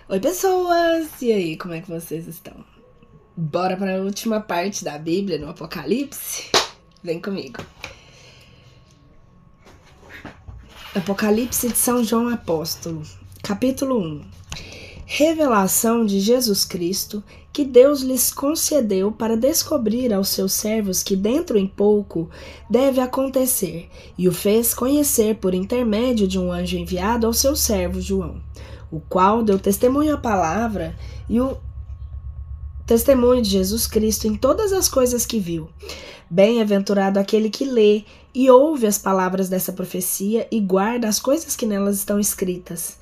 Oi, pessoas! E aí, como é que vocês estão? Bora para a última parte da Bíblia, no Apocalipse? Vem comigo. Apocalipse de São João Apóstolo, capítulo 1. Revelação de Jesus Cristo, que Deus lhes concedeu para descobrir aos seus servos que dentro em pouco deve acontecer, e o fez conhecer por intermédio de um anjo enviado ao seu servo João, o qual deu testemunho à palavra e o testemunho de Jesus Cristo em todas as coisas que viu. Bem-aventurado aquele que lê e ouve as palavras dessa profecia e guarda as coisas que nelas estão escritas,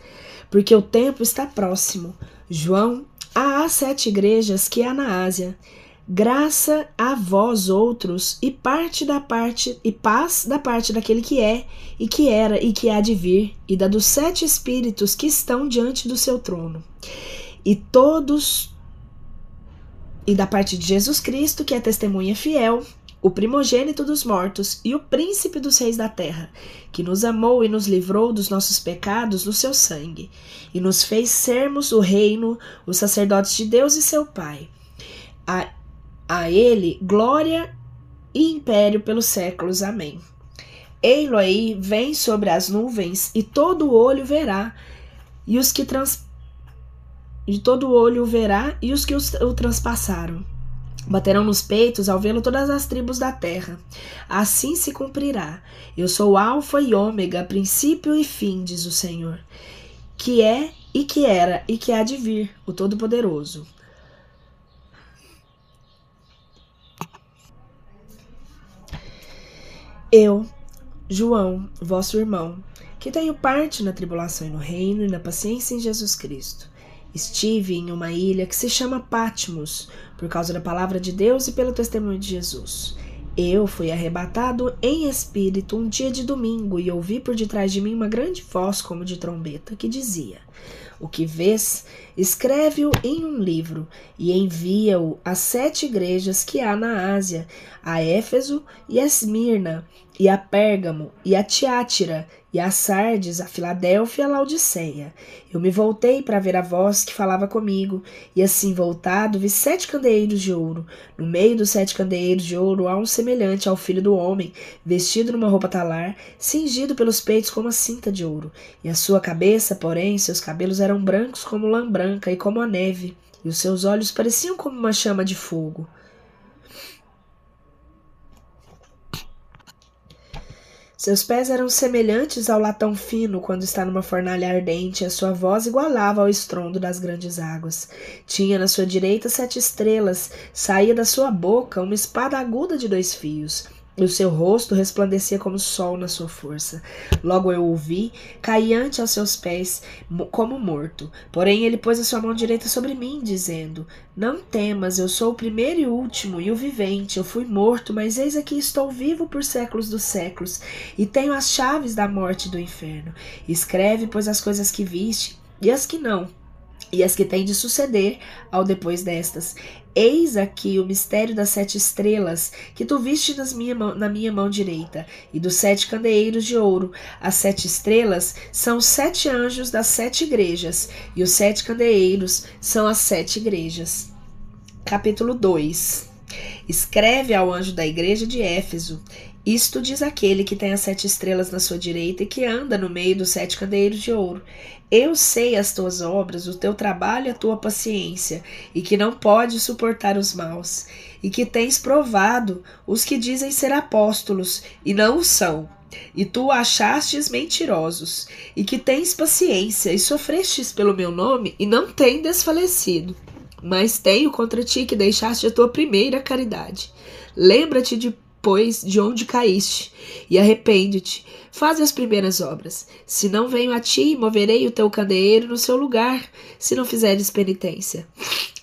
porque o tempo está próximo. João, às 7 igrejas que há na Ásia, graça a vós outros e paz da parte daquele que é e que era e que há de vir, e da dos 7 espíritos que estão diante do seu trono, e da parte de Jesus Cristo, que é testemunha fiel, o primogênito dos mortos e o príncipe dos reis da terra, que nos amou e nos livrou dos nossos pecados no seu sangue, e nos fez sermos o reino, os sacerdotes de Deus e seu Pai. A ele glória e império pelos séculos. Amém. Ei-lo aí, vem sobre as nuvens, e todo olho verá, e os que o transpassaram. Baterão nos peitos ao vê-lo todas as tribos da terra. Assim se cumprirá. Eu sou o Alfa e Ômega, princípio e fim, diz o Senhor, que é e que era e que há de vir, o Todo-Poderoso. Eu, João, vosso irmão, que tenho parte na tribulação e no reino e na paciência em Jesus Cristo, estive em uma ilha que se chama Patmos, por causa da palavra de Deus e pelo testemunho de Jesus. Eu fui arrebatado em espírito um dia de domingo e ouvi por detrás de mim uma grande voz como de trombeta que dizia: o que vês, escreve-o em um livro e envia-o às 7 igrejas que há na Ásia, a Éfeso e a Esmirna, e a Pérgamo, e a Tiátira, e a Sardes, a Filadélfia e a Laodiceia. Eu me voltei para ver a voz que falava comigo, e assim voltado vi 7 candeeiros de ouro. No meio dos 7 candeeiros de ouro há um semelhante ao Filho do Homem, vestido numa roupa talar, cingido pelos peitos com uma cinta de ouro. E a sua cabeça, porém, seus cabelos eram brancos como lã branca e como a neve, e os seus olhos pareciam como uma chama de fogo. Seus pés eram semelhantes ao latão fino quando está numa fornalha ardente, e a sua voz igualava ao estrondo das grandes águas. Tinha na sua direita 7 estrelas, saía da sua boca uma espada aguda de 2 fios. E o seu rosto resplandecia como o sol na sua força. Logo eu o vi, caí ante aos seus pés, como morto. Porém ele pôs a sua mão direita sobre mim, dizendo: não temas, eu sou o primeiro e o último, e o vivente. Eu fui morto, mas eis aqui estou vivo por séculos dos séculos, e tenho as chaves da morte e do inferno. Escreve, pois, as coisas que viste, e as que não, e as que têm de suceder ao depois destas. Eis aqui o mistério das 7 estrelas que tu viste na minha mão direita, e dos 7 candeeiros de ouro. As 7 estrelas são os 7 anjos das 7 igrejas, e os 7 candeeiros são as 7 igrejas. Capítulo 2. Escreve ao anjo da igreja de Éfeso: isto diz aquele que tem as 7 estrelas na sua direita e que anda no meio dos 7 candeeiros de ouro. Eu sei as tuas obras, o teu trabalho e a tua paciência, e que não podes suportar os maus, e que tens provado os que dizem ser apóstolos, e não o são, e tu achastes mentirosos, e que tens paciência, e sofrestes pelo meu nome, e não tens desfalecido. Mas tenho contra ti que deixaste a tua primeira caridade. Lembra-te depois de onde caíste, e arrepende-te. Faze as primeiras obras. Se não venho a ti, moverei o teu candeeiro no seu lugar, se não fizeres penitência.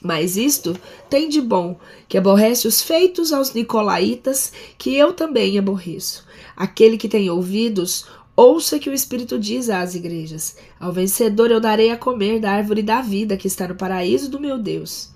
Mas isto tem de bom, que aborrece os feitos aos nicolaítas, que eu também aborreço. Aquele que tem ouvidos, ouça que o Espírito diz às igrejas: ao vencedor eu darei a comer da árvore da vida que está no paraíso do meu Deus.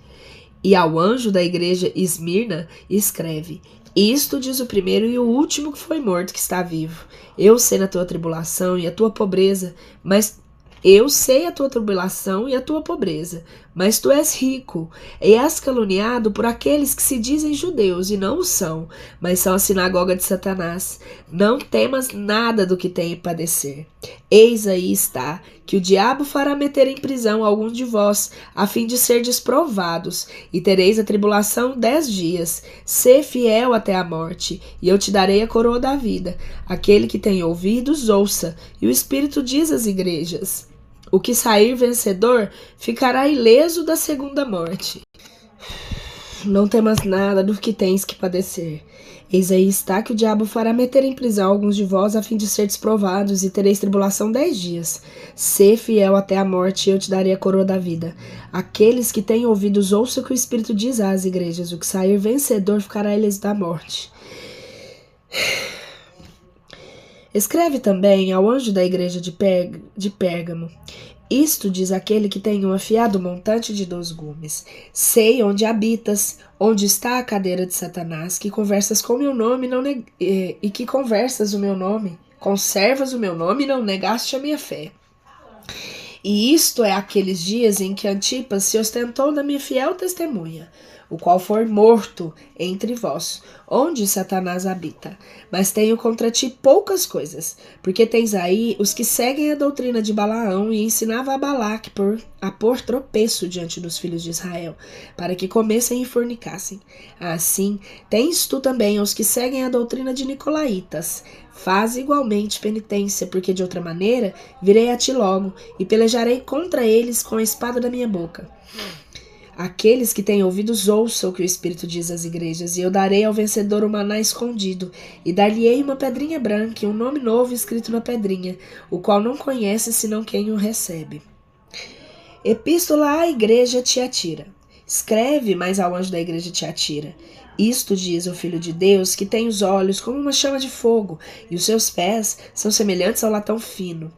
E ao anjo da igreja Esmirna escreve: isto diz o primeiro e o último que foi morto, que está vivo. Eu sei na tua tribulação e a tua pobreza, mas Eu sei a tua tribulação e a tua pobreza, mas tu és rico, e és caluniado por aqueles que se dizem judeus e não o são, mas são a sinagoga de Satanás. Não temas nada do que tem que padecer. Eis aí está, que o diabo fará meter em prisão alguns de vós, a fim de serdes provados, e tereis a tribulação 10 dias. Sê fiel até a morte, e eu te darei a coroa da vida. Aquele que tem ouvidos, ouça, e o Espírito diz às igrejas: o que sair vencedor ficará ileso da segunda morte. Não temas nada do que tens que padecer. Eis aí está que o diabo fará meter em prisão alguns de vós, a fim de serdes provados, e tereis tribulação 10 dias. Sê fiel até a morte, e eu te darei a coroa da vida. Aqueles que têm ouvidos, ouçam o que o Espírito diz às igrejas: o que sair vencedor ficará ileso da morte. Escreve também ao anjo da igreja de Pérgamo: isto diz aquele que tem um afiado montante de 2 gumes. Sei onde habitas, onde está a cadeira de Satanás, que conversas com meu nome e que conversas o meu nome, conservas o meu nome e não negaste a minha fé. E isto é aqueles dias em que Antipas se ostentou da minha fiel testemunha, o qual foi morto entre vós, onde Satanás habita. Mas tenho contra ti poucas coisas, porque tens aí os que seguem a doutrina de Balaão, e ensinava a Balaque a pôr tropeço diante dos filhos de Israel, para que comessem e fornicassem. Assim, tens tu também os que seguem a doutrina de Nicolaítas. Faz igualmente penitência, porque de outra maneira virei a ti logo, e pelejarei contra eles com a espada da minha boca. Aqueles que têm ouvidos ouçam o que o Espírito diz às igrejas, e eu darei ao vencedor o maná escondido, e dar-lhe-ei uma pedrinha branca e um nome novo escrito na pedrinha, o qual não conhece senão quem o recebe. Epístola à igreja de Tiatira. Escreve mais ao anjo da igreja de Tiatira: isto diz o Filho de Deus, que tem os olhos como uma chama de fogo, e os seus pés são semelhantes ao latão fino.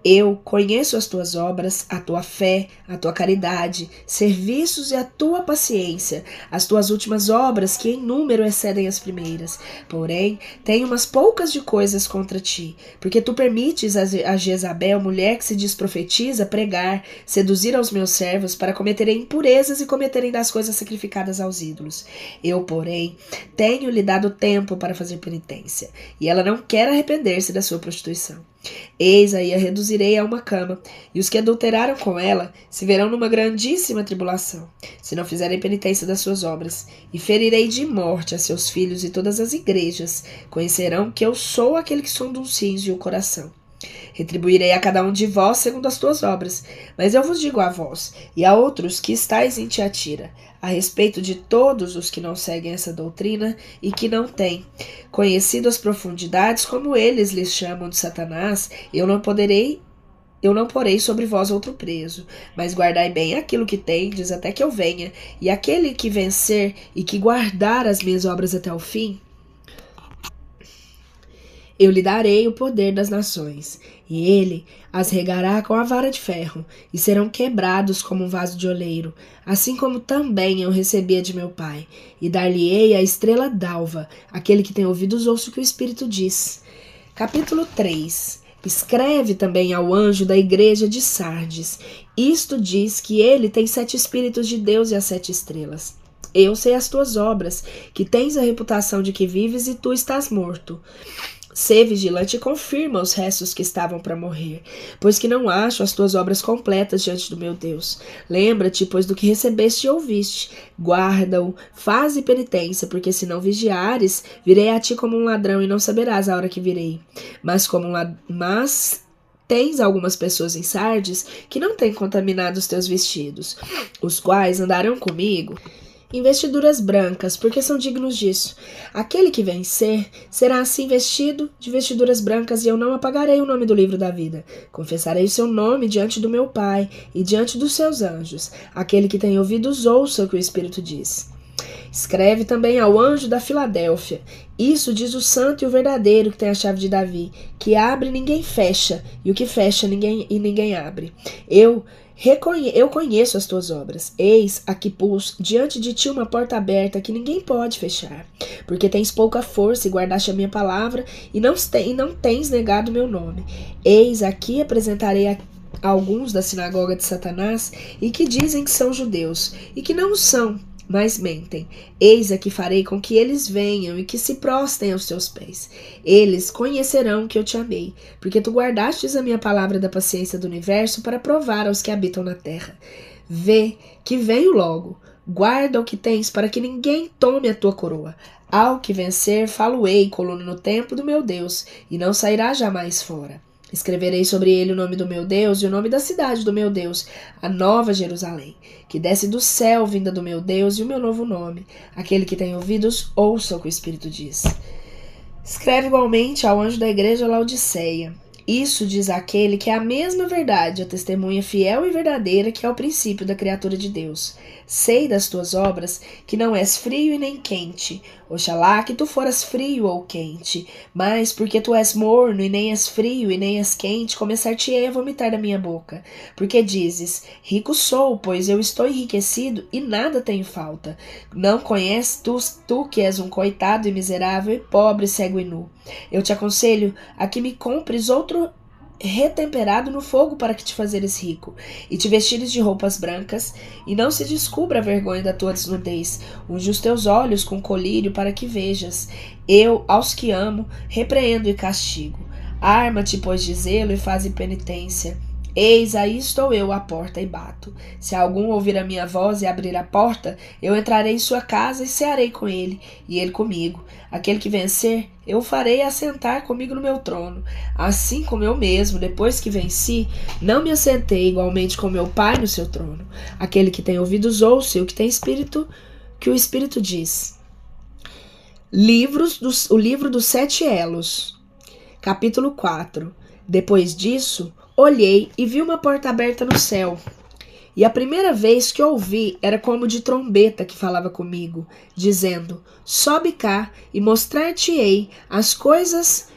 Eu conheço as tuas obras, a tua fé, a tua caridade, serviços e a tua paciência, as tuas últimas obras que em número excedem as primeiras. Porém, tenho umas poucas de coisas contra ti, porque tu permites a Jezabel, mulher que se diz profetiza, pregar, seduzir aos meus servos para cometerem impurezas e cometerem das coisas sacrificadas aos ídolos. Eu, porém, tenho-lhe dado tempo para fazer penitência, e ela não quer arrepender-se da sua prostituição. Eis aí a reduzirei a uma cama, e os que adulteraram com ela se verão numa grandíssima tribulação, se não fizerem penitência das suas obras, e ferirei de morte a seus filhos, e todas as igrejas conhecerão que eu sou aquele que sonda os rins e o coração. Retribuirei a cada um de vós segundo as tuas obras, mas eu vos digo a vós e a outros que estáis em Tiatira, a respeito de todos os que não seguem essa doutrina e que não têm conhecido as profundidades, como eles lhes chamam de Satanás, eu não porei sobre vós outro preso, mas guardai bem aquilo que tendes até que eu venha, e aquele que vencer e que guardar as minhas obras até o fim, eu lhe darei o poder das nações, e ele as regará com a vara de ferro, e serão quebrados como um vaso de oleiro, assim como também eu recebia de meu Pai, e dar-lhe-ei a estrela d'alva. Aquele que tem ouvidos ouça o que o Espírito diz. Capítulo 3. Escreve também ao anjo da igreja de Sardes. Isto diz que ele tem 7 Espíritos de Deus e as 7 estrelas. Eu sei as tuas obras, que tens a reputação de que vives e tu estás morto. Sê vigilante e confirma os restos que estavam para morrer, pois que não acho as tuas obras completas diante do meu Deus. Lembra-te, pois, do que recebeste e ouviste. Guarda-o, faze penitência, porque se não vigiares, virei a ti como um ladrão e não saberás a hora que virei. Mas tens algumas pessoas em Sardes que não têm contaminado os teus vestidos, os quais andarão comigo em vestiduras brancas, porque são dignos disso. Aquele que vencer será assim vestido de vestiduras brancas, e eu não apagarei o nome do livro da vida. Confessarei o seu nome diante do meu Pai e diante dos seus anjos. Aquele que tem ouvidos ouça o que o Espírito diz. Escreve também ao anjo da Filadélfia. Isso diz o santo e o verdadeiro, que tem a chave de Davi, que abre e ninguém fecha, e o que fecha ninguém abre. Eu conheço as tuas obras. Eis, aqui pus diante de ti uma porta aberta que ninguém pode fechar, porque tens pouca força e guardaste a minha palavra e não tens negado o meu nome. Eis, aqui apresentarei alguns da sinagoga de Satanás e que dizem que são judeus e que não o são, mas mentem. Eis aqui farei com que eles venham e que se prostem aos teus pés. Eles conhecerão que eu te amei, porque tu guardastes a minha palavra da paciência do universo para provar aos que habitam na terra. Vê que venho logo. Guarda o que tens para que ninguém tome a tua coroa. Ao que vencer, falo-ei, coluna no templo do meu Deus, e não sairá jamais fora. Escreverei sobre ele o nome do meu Deus e o nome da cidade do meu Deus, a nova Jerusalém, que desce do céu, vinda do meu Deus, e o meu novo nome. Aquele que tem ouvidos, ouça o que o Espírito diz. Escreve igualmente ao anjo da igreja Laodiceia. Isso diz aquele que é a mesma verdade, a testemunha fiel e verdadeira que é o princípio da criatura de Deus. Sei das tuas obras que não és frio e nem quente. Oxalá que tu foras frio ou quente, mas porque tu és morno e nem és frio e nem és quente, começar-te-ei a vomitar da minha boca. Porque dizes, rico sou, pois eu estou enriquecido e nada tenho falta. Não conheces tu que és um coitado e miserável e pobre, cego e nu. Eu te aconselho a que me compres outro retemperado no fogo para que te fazeres rico, e te vestires de roupas brancas, e não se descubra a vergonha da tua desnudez. Unge os teus olhos com colírio para que vejas. Eu, aos que amo, repreendo e castigo. Arma-te, pois, de zelo e faze penitência. Eis aí estou eu à porta e bato. Se algum ouvir a minha voz e abrir a porta, eu entrarei em sua casa e cearei com ele, e ele comigo. Aquele que vencer, eu o farei assentar comigo no meu trono, assim como eu mesmo, depois que venci, não me assentei igualmente com meu Pai no seu trono. Aquele que tem ouvidos ouça, e o que tem espírito, que o Espírito diz. O livro dos 7 elos. Capítulo 4. Depois disso, olhei e vi uma porta aberta no céu. E a primeira vez que ouvi era como de trombeta que falava comigo, dizendo, sobe cá e mostrar-te-ei as coisas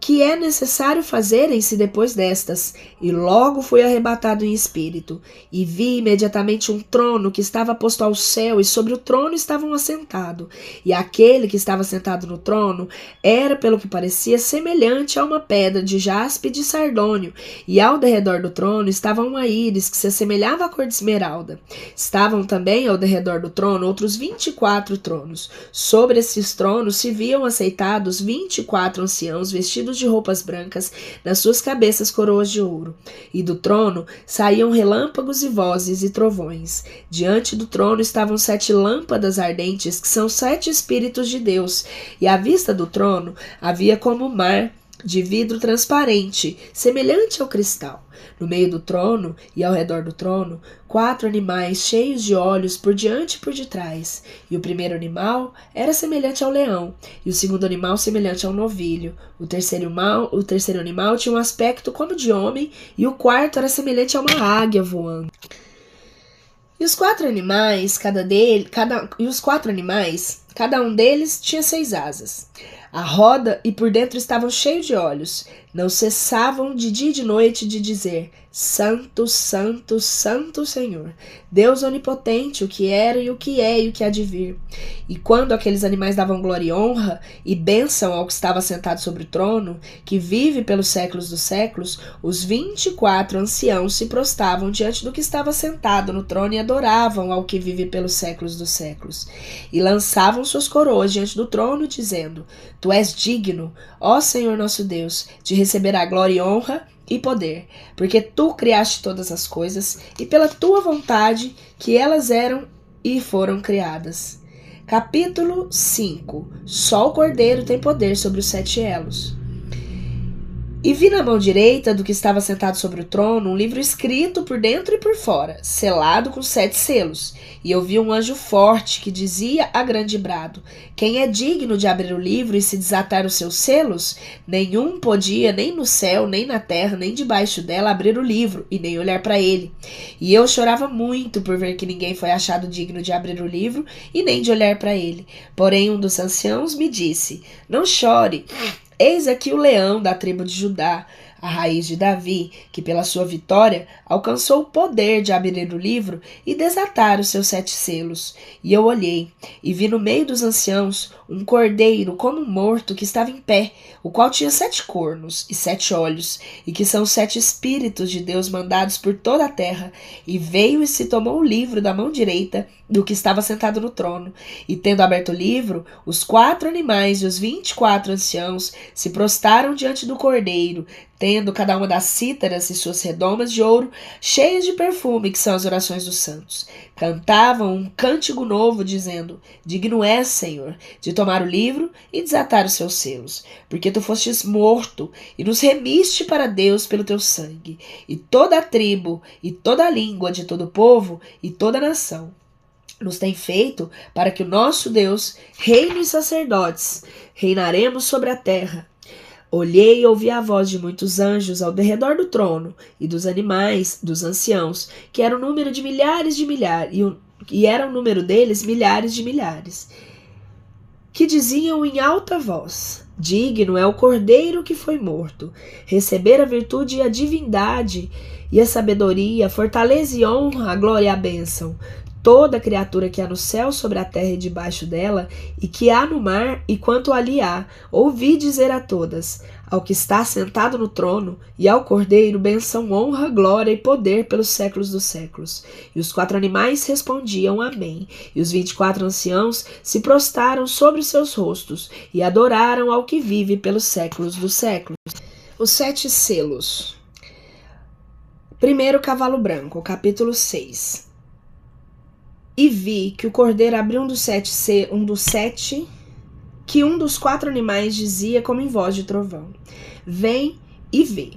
que é necessário fazerem-se depois destas. E logo fui arrebatado em espírito, e vi imediatamente um trono que estava posto ao céu, e sobre o trono estava um assentado. E aquele que estava sentado no trono era, pelo que parecia, semelhante a uma pedra de jaspe e de sardônio, e ao derredor do trono estava uma íris que se assemelhava à cor de esmeralda. Estavam também ao derredor do trono outros 24 tronos. Sobre esses tronos se viam aceitados 24 anciãos vestidos de roupas brancas, nas suas cabeças coroas de ouro. E do trono saíam relâmpagos e vozes e trovões. Diante do trono estavam 7 lâmpadas ardentes, que são 7 Espíritos de Deus. E à vista do trono havia como o mar de vidro transparente, semelhante ao cristal. No meio do trono e ao redor do trono, 4 animais cheios de olhos por diante e por detrás. E o primeiro animal era semelhante ao leão, e o segundo animal semelhante ao novilho. O terceiro animal tinha um aspecto como de homem, e o quarto era semelhante a uma águia voando. E os 4 animais, cada um deles tinha 6 asas. A roda e por dentro estavam cheios de olhos. Não cessavam de dia e de noite de dizer, Santo, Santo, Santo Senhor, Deus onipotente, o que era e o que é e o que há de vir. E quando aqueles animais davam glória e honra e bênção ao que estava sentado sobre o trono, que vive pelos séculos dos séculos, os 24 anciãos se prostravam diante do que estava sentado no trono e adoravam ao que vive pelos séculos dos séculos. E lançavam suas coroas diante do trono, dizendo, Tu és digno, ó Senhor nosso Deus, de receber a glória e honra e poder, porque tu criaste todas as coisas, e pela tua vontade que elas eram e foram criadas. Capítulo 5. Só o Cordeiro tem poder sobre os 7 elos. E vi na mão direita do que estava sentado sobre o trono um livro escrito por dentro e por fora, selado com 7 selos. E eu vi um anjo forte que dizia a grande brado, quem é digno de abrir o livro e se desatar os seus selos? Nenhum podia, nem no céu, nem na terra, nem debaixo dela, abrir o livro e nem olhar para ele. E eu chorava muito por ver que ninguém foi achado digno de abrir o livro e nem de olhar para ele. Porém um dos anciãos me disse, não chore. Eis aqui o leão da tribo de Judá, a raiz de Davi, que pela sua vitória alcançou o poder de abrir o livro e desatar os seus 7 selos. E eu olhei, e vi no meio dos anciãos um cordeiro como morto que estava em pé, o qual tinha 7 cornos e 7 olhos, e que são 7 espíritos de Deus mandados por toda a terra. E veio e se tomou o livro da mão direita do que estava sentado no trono. E tendo aberto o livro, os 4 animais e os 24 anciãos se prostraram diante do cordeiro, tendo cada uma das cítaras e suas redomas de ouro cheias de perfume, que são as orações dos santos. Cantavam um cântico novo, dizendo: Digno és, Senhor, de tomar o livro e desatar os seus selos, porque tu fostes morto e nos remiste para Deus pelo teu sangue, e toda a tribo, e toda a língua de todo o povo, e toda a nação nos tem feito para que o nosso Deus reine os sacerdotes, reinaremos sobre a terra. Olhei e ouvi a voz de muitos anjos ao derredor do trono, e dos animais, dos anciãos, que era o número de milhares, e era o número deles milhares de milhares, que diziam em alta voz: Digno é o cordeiro que foi morto, receber a virtude e a divindade, e a sabedoria, a fortaleza e honra, a glória e a bênção. Toda criatura que há no céu, sobre a terra e debaixo dela, e que há no mar, e quanto ali há, ouvi dizer a todas: ao que está sentado no trono, e ao Cordeiro, bênção, honra, glória e poder pelos séculos dos séculos. E os 4 animais respondiam: Amém. E os 24 anciãos se prostraram sobre os seus rostos, e adoraram ao que vive pelos séculos dos séculos. Os 7 selos. Primeiro cavalo branco, capítulo 6. E vi que o cordeiro abriu um dos 7, que um dos 4 animais dizia como em voz de trovão: Vem e vê.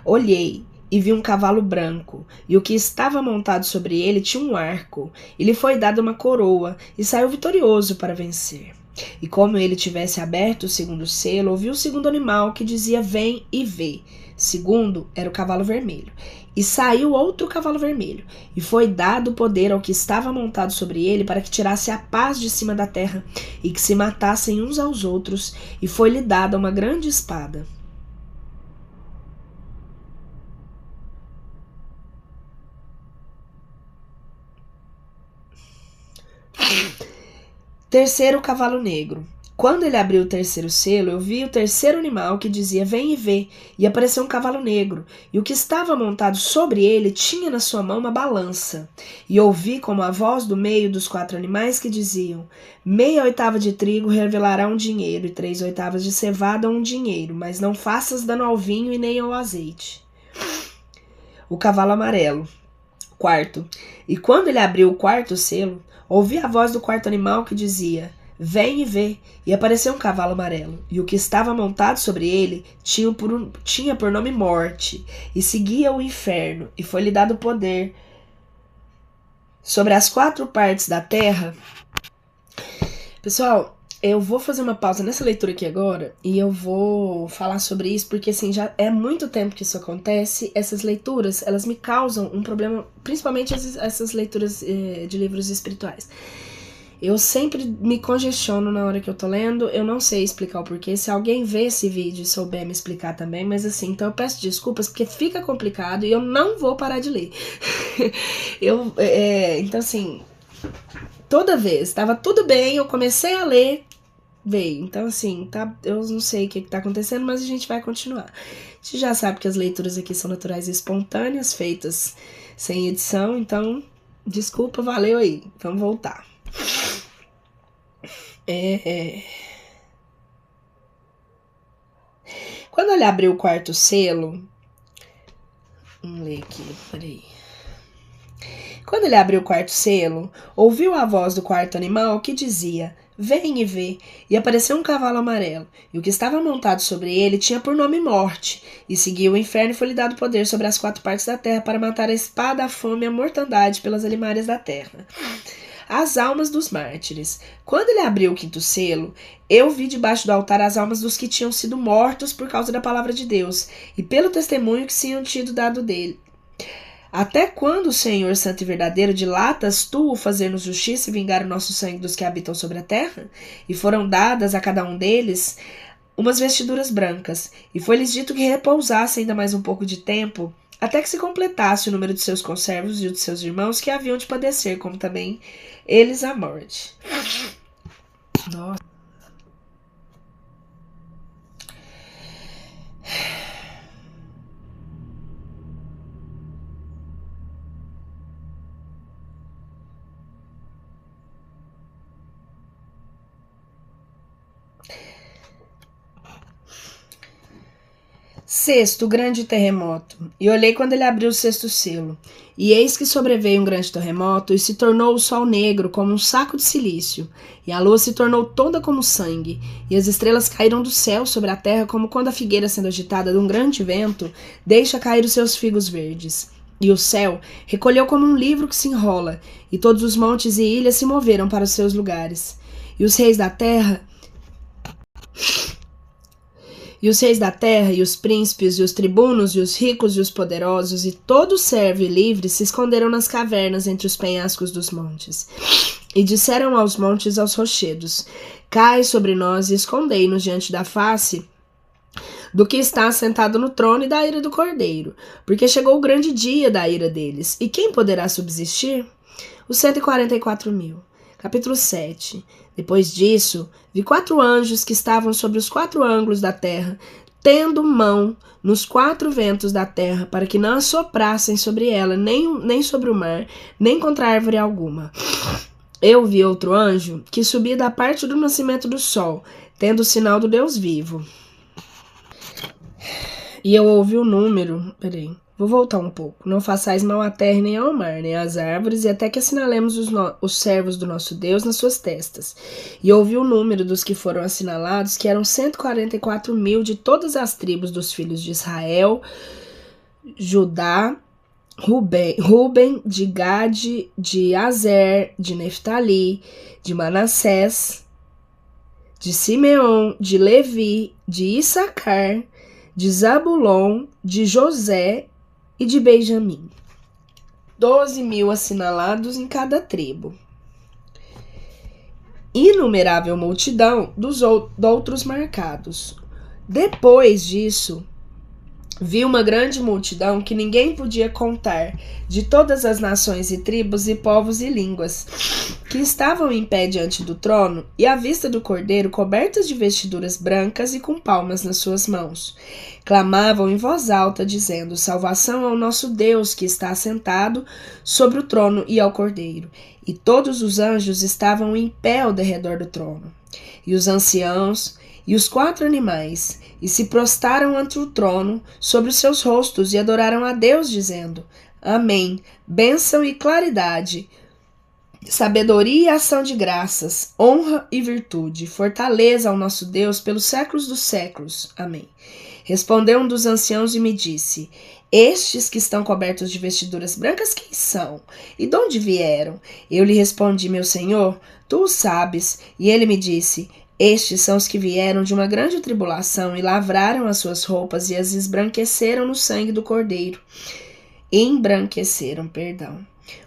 Olhei e vi um cavalo branco, e o que estava montado sobre ele tinha um arco, e lhe foi dada uma coroa, e saiu vitorioso para vencer. E como ele tivesse aberto o 2º selo, ouvi o 2º animal que dizia: Vem e vê. Segundo era o cavalo vermelho. E saiu outro cavalo vermelho, e foi dado poder ao que estava montado sobre ele para que tirasse a paz de cima da terra, e que se matassem uns aos outros, e foi-lhe dada uma grande espada. Terceiro cavalo negro. Quando ele abriu o 3º selo, eu vi o 3º animal que dizia: Vem e vê, e apareceu um cavalo negro, e o que estava montado sobre ele tinha na sua mão uma balança. E ouvi como a voz do meio dos 4 animais que diziam: Meia oitava de trigo revelará um dinheiro, e 3 oitavas de cevada um dinheiro, mas não faças dano ao vinho e nem ao azeite. O cavalo amarelo. 4. E quando ele abriu o 4º selo, ouvi a voz do 4º animal que dizia: Vem e vê, e apareceu um cavalo amarelo, e o que estava montado sobre ele tinha por nome Morte, e seguia o inferno, e foi-lhe dado poder sobre as 4 partes da terra. Pessoal, eu vou fazer uma pausa nessa leitura aqui agora, e eu vou falar sobre isso, porque assim, já é muito tempo que isso acontece. Essas leituras, elas me causam um problema, principalmente essas leituras de livros espirituais. Eu sempre me congestiono na hora que eu tô lendo, eu não sei explicar o porquê. Se alguém ver esse vídeo e souber me explicar também, mas assim, então eu peço desculpas porque fica complicado e eu não vou parar de ler. Então assim, toda vez, tava tudo bem, eu comecei a ler, veio. Então assim, tá, eu não sei o que tá acontecendo, mas a gente vai continuar. A gente já sabe que as leituras aqui são naturais e espontâneas, feitas sem edição, então desculpa, valeu aí, vamos voltar. Quando ele abriu o 4º selo, vamos ler aqui, peraí. Quando ele abriu o 4º selo, ouviu a voz do 4º animal que dizia: Vem e vê, e apareceu um cavalo amarelo, e o que estava montado sobre ele tinha por nome Morte, e seguia o inferno e foi-lhe dado poder sobre as 4 partes da terra para matar a espada, a fome e a mortandade pelas alimárias da terra. As almas dos mártires. Quando ele abriu o 5º selo, eu vi debaixo do altar as almas dos que tinham sido mortos por causa da palavra de Deus, e pelo testemunho que tinham tido dado dele. Até quando, Senhor santo e verdadeiro, dilatas tu o fazer-nos justiça e vingar o nosso sangue dos que habitam sobre a terra? E foram dadas a cada um deles umas vestiduras brancas, e foi-lhes dito que repousassem ainda mais um pouco de tempo, até que se completasse o número de seus conservos e o de seus irmãos, que haviam de padecer, como também eles a morte. Nossa. Sexto, grande terremoto. E olhei quando ele abriu o sexto selo. E eis que sobreveio um grande terremoto, e se tornou o sol negro como um saco de silício. E a lua se tornou toda como sangue. E as estrelas caíram do céu sobre a terra, como quando a figueira, sendo agitada de um grande vento, deixa cair os seus figos verdes. E o céu recolheu como um livro que se enrola, e todos os montes e ilhas se moveram para os seus lugares. E os reis da terra, e os príncipes, e os tribunos, e os ricos, e os poderosos, e todo servo e livre se esconderam nas cavernas entre os penhascos dos montes. E disseram aos montes e aos rochedos: Cai sobre nós e escondei-nos diante da face do que está sentado no trono e da ira do Cordeiro, porque chegou o grande dia da ira deles. E quem poderá subsistir? Os 144.000. Capítulo 7. Depois disso, vi 4 anjos que estavam sobre os 4 ângulos da terra, tendo mão nos 4 ventos da terra, para que não assoprassem sobre ela, nem sobre o mar, nem contra árvore alguma. Eu vi outro anjo que subia da parte do nascimento do sol, tendo o sinal do Deus vivo. E eu ouvi o número... Vou voltar um pouco. Não façais mal à terra, nem ao mar, nem às árvores, e até que assinalemos os servos do nosso Deus nas suas testas. E ouvi o número dos que foram assinalados, que eram 144.000 de todas as tribos dos filhos de Israel, Judá, Ruben, de Gade, de Azer, de Neftali, de Manassés, de Simeon, de Levi, de Issacar, de Zabulon, de José e de Benjamim. 12.000 assinalados em cada tribo. Inumerável multidão dos outros marcados. Depois disso, vi uma grande multidão que ninguém podia contar, de todas as nações e tribos e povos e línguas, que estavam em pé diante do trono e à vista do Cordeiro, cobertas de vestiduras brancas e com palmas nas suas mãos. Clamavam em voz alta, dizendo: Salvação ao nosso Deus, que está assentado sobre o trono, e ao Cordeiro. E todos os anjos estavam em pé ao derredor do trono, e os anciãos, e os 4 animais, e se prostraram ante o trono sobre os seus rostos, e adoraram a Deus, dizendo: Amém, bênção e claridade, sabedoria e ação de graças, honra e virtude, fortaleza ao nosso Deus pelos séculos dos séculos. Amém. Respondeu um dos anciãos e me disse: Estes que estão cobertos de vestiduras brancas, quem são? E de onde vieram? Eu lhe respondi: Meu senhor, tu o sabes. E ele me disse: Estes são os que vieram de uma grande tribulação e lavraram as suas roupas e as embranqueceram no sangue do Cordeiro.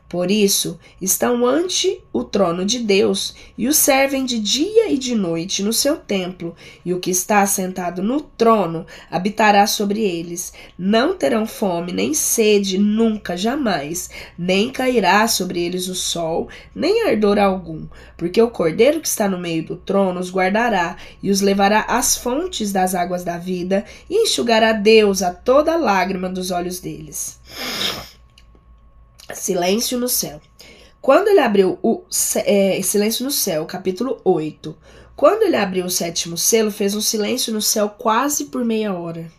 Por isso, estão ante o trono de Deus e o servem de dia e de noite no seu templo, e o que está sentado no trono habitará sobre eles. Não terão fome nem sede nunca, jamais, nem cairá sobre eles o sol, nem ardor algum, porque o Cordeiro que está no meio do trono os guardará e os levará às fontes das águas da vida e enxugará Deus a toda lágrima dos olhos deles. Silêncio no céu. Quando ele abriu silêncio no céu, capítulo 8. Quando ele abriu o 7º selo, fez um silêncio no céu quase por meia hora.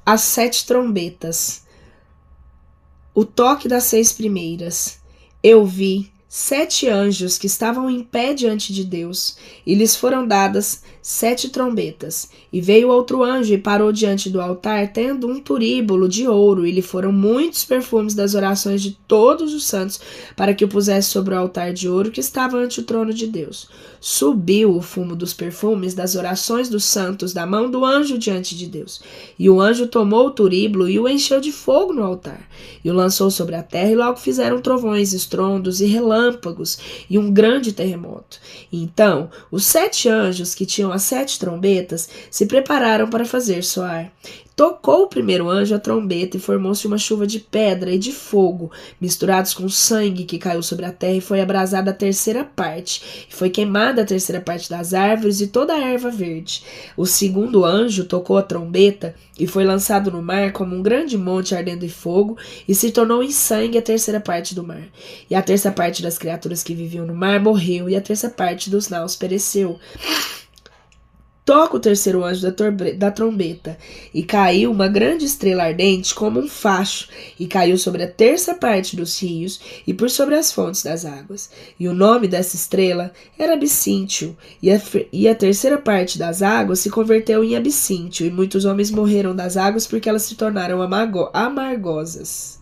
As 7 trombetas. O toque das 6 primeiras. Eu vi 7 anjos que estavam em pé diante de Deus, e lhes foram dadas 7 trombetas. E veio outro anjo e parou diante do altar, tendo um turíbulo de ouro, e lhe foram muitos perfumes das orações de todos os santos, para que o pusesse sobre o altar de ouro que estava ante o trono de Deus. Subiu o fumo dos perfumes das orações dos santos da mão do anjo diante de Deus. E o anjo tomou o turíbulo e o encheu de fogo no altar, e o lançou sobre a terra, e logo fizeram trovões, estrondos e relâmpagos, relâmpagos e um grande terremoto. Então, os 7 anjos que tinham as 7 trombetas se prepararam para fazer soar. Tocou o primeiro anjo a trombeta e formou-se uma chuva de pedra e de fogo, misturados com sangue que caiu sobre a terra, e foi abrasada a terceira parte, e foi queimada a terceira parte das árvores e toda a erva verde. O segundo anjo tocou a trombeta e foi lançado no mar como um grande monte ardendo em fogo, e se tornou em sangue a terceira parte do mar. E a terça parte das criaturas que viviam no mar morreu, e a terça parte dos naus pereceu. Toca o terceiro anjo da trombeta, e caiu uma grande estrela ardente como um facho, e caiu sobre a terça parte dos rios e por sobre as fontes das águas. E o nome dessa estrela era Abissíntio, e a terceira parte das águas se converteu em Abissíntio, e muitos homens morreram das águas porque elas se tornaram amargosas.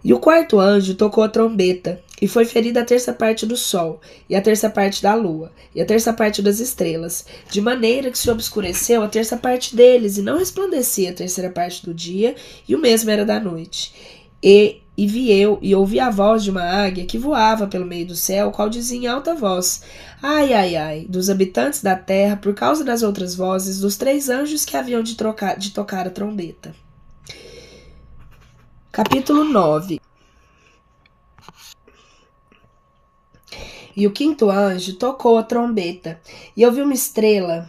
E o quarto anjo tocou a trombeta, e foi ferida a terça parte do sol, e a terça parte da lua, e a terça parte das estrelas, de maneira que se obscureceu a terça parte deles, e não resplandecia a terceira parte do dia, e o mesmo era da noite. E vi eu, e ouvi a voz de uma águia que voava pelo meio do céu, qual dizia em alta voz: ai, ai, ai, dos habitantes da terra, por causa das outras vozes dos 3 anjos que haviam de tocar a trombeta. Capítulo 9. E o quinto anjo tocou a trombeta, e eu vi uma estrela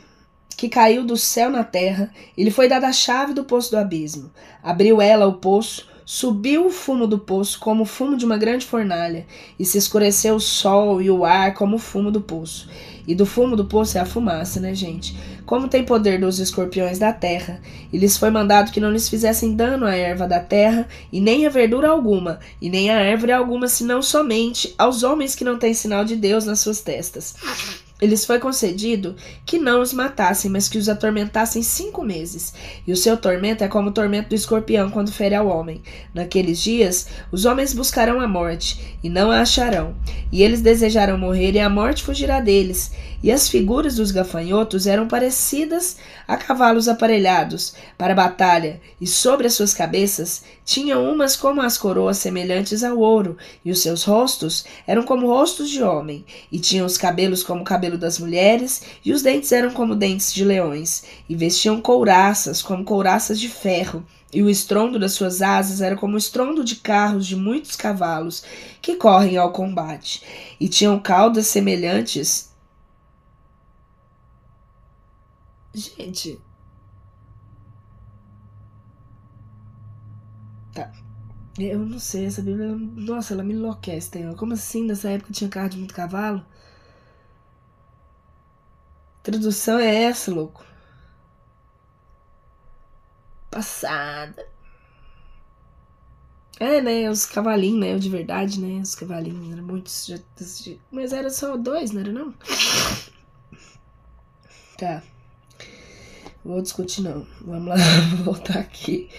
que caiu do céu na terra, e lhe foi dada a chave do poço do abismo. Abriu ela o poço, subiu o fumo do poço como o fumo de uma grande fornalha, e se escureceu o sol e o ar como o fumo do poço. E do fumo do poço é a fumaça, né, gente? Como tem poder dos escorpiões da terra, e lhes foi mandado que não lhes fizessem dano à erva da terra, e nem a verdura alguma, e nem a árvore alguma, senão somente aos homens que não têm sinal de Deus nas suas testas. Lhes foi concedido que não os matassem, mas que os atormentassem 5 meses. E o seu tormento é como o tormento do escorpião quando fere ao homem. Naqueles dias, os homens buscarão a morte, e não a acharão. E eles desejarão morrer, e a morte fugirá deles. E as figuras dos gafanhotos eram parecidas a cavalos aparelhados para a batalha, e sobre as suas cabeças tinham umas como as coroas semelhantes ao ouro, e os seus rostos eram como rostos de homem, e tinham os cabelos como o cabelo das mulheres, e os dentes eram como dentes de leões, e vestiam couraças como couraças de ferro, e o estrondo das suas asas era como o estrondo de carros de muitos cavalos que correm ao combate, e tinham caudas semelhantes. Gente, tá. Eu não sei, essa Bíblia, nossa, ela me enlouquece, Senhor. Como assim nessa época tinha carro de muito cavalo? Tradução é essa, louco? Passada. É, né? Os cavalinhos, né? De verdade, né? Os cavalinhos, eram muitos. Mas era só 2, não era não? Tá. Vou discutir não. Vamos lá, vou voltar aqui.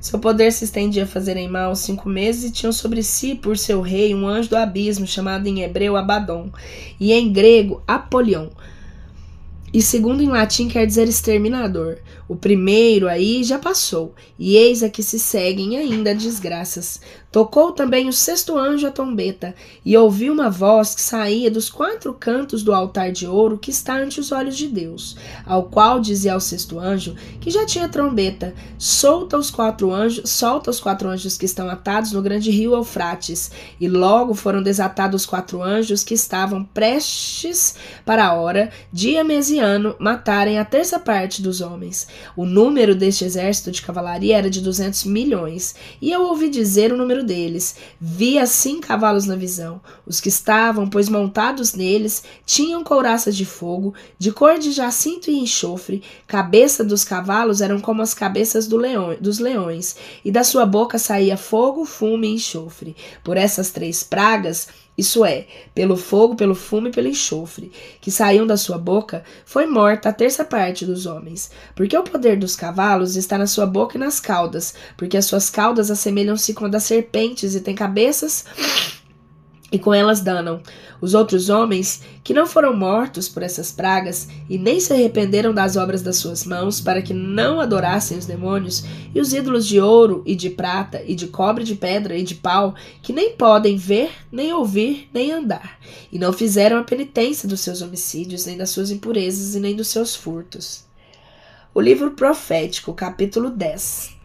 Seu poder se estendia a fazerem mal 5 meses, e tinham sobre si, por seu rei, um anjo do abismo, chamado em hebreu Abaddon, e em grego Apolion. E segundo em latim quer dizer exterminador. O primeiro aí já passou, e eis a que se seguem ainda desgraças. Tocou também o 6º anjo a trombeta, e ouviu uma voz que saía dos 4 cantos do altar de ouro que está ante os olhos de Deus, ao qual dizia ao 6º anjo, que já tinha trombeta: solta os 4 anjos que estão atados no grande rio Eufrates. E logo foram desatados os 4 anjos que estavam prestes para a hora, dia, mês e ano, matarem a terça parte dos homens. O número deste exército de cavalaria era de 200 milhões, e eu ouvi dizer o número deles. Vi assim cavalos na visão. Os que estavam, pois, montados neles, tinham couraças de fogo, de cor de jacinto e enxofre. Cabeça dos cavalos eram como as cabeças dos leões, e da sua boca saía fogo, fumo e enxofre. Por essas 3 pragas, isso é, pelo fogo, pelo fumo e pelo enxofre, que saíam da sua boca, foi morta a terça parte dos homens. Porque o poder dos cavalos está na sua boca e nas caudas, porque as suas caudas assemelham-se com a das serpentes e têm cabeças e com elas danam. Os outros homens, que não foram mortos por essas pragas, e nem se arrependeram das obras das suas mãos, para que não adorassem os demônios, e os ídolos de ouro, e de prata, e de cobre, de pedra, e de pau, que nem podem ver, nem ouvir, nem andar, e não fizeram a penitência dos seus homicídios, nem das suas impurezas, e nem dos seus furtos. O livro profético, capítulo 10.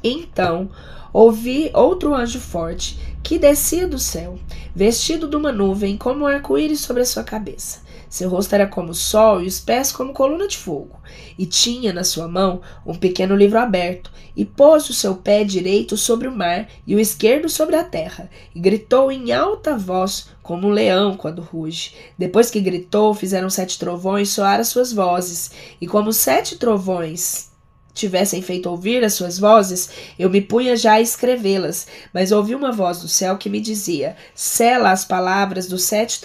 Então ouvi outro anjo forte, que descia do céu, vestido de uma nuvem, como um arco-íris sobre a sua cabeça. Seu rosto era como o sol e os pés como coluna de fogo. E tinha na sua mão um pequeno livro aberto, e pôs o seu pé direito sobre o mar e o esquerdo sobre a terra, e gritou em alta voz, como um leão quando ruge. Depois que gritou, fizeram 7 trovões soar as suas vozes, e como 7 trovões tivessem feito ouvir as suas vozes, eu me punha já a escrevê-las, mas ouvi uma voz do céu que me dizia: sela as palavras dos 7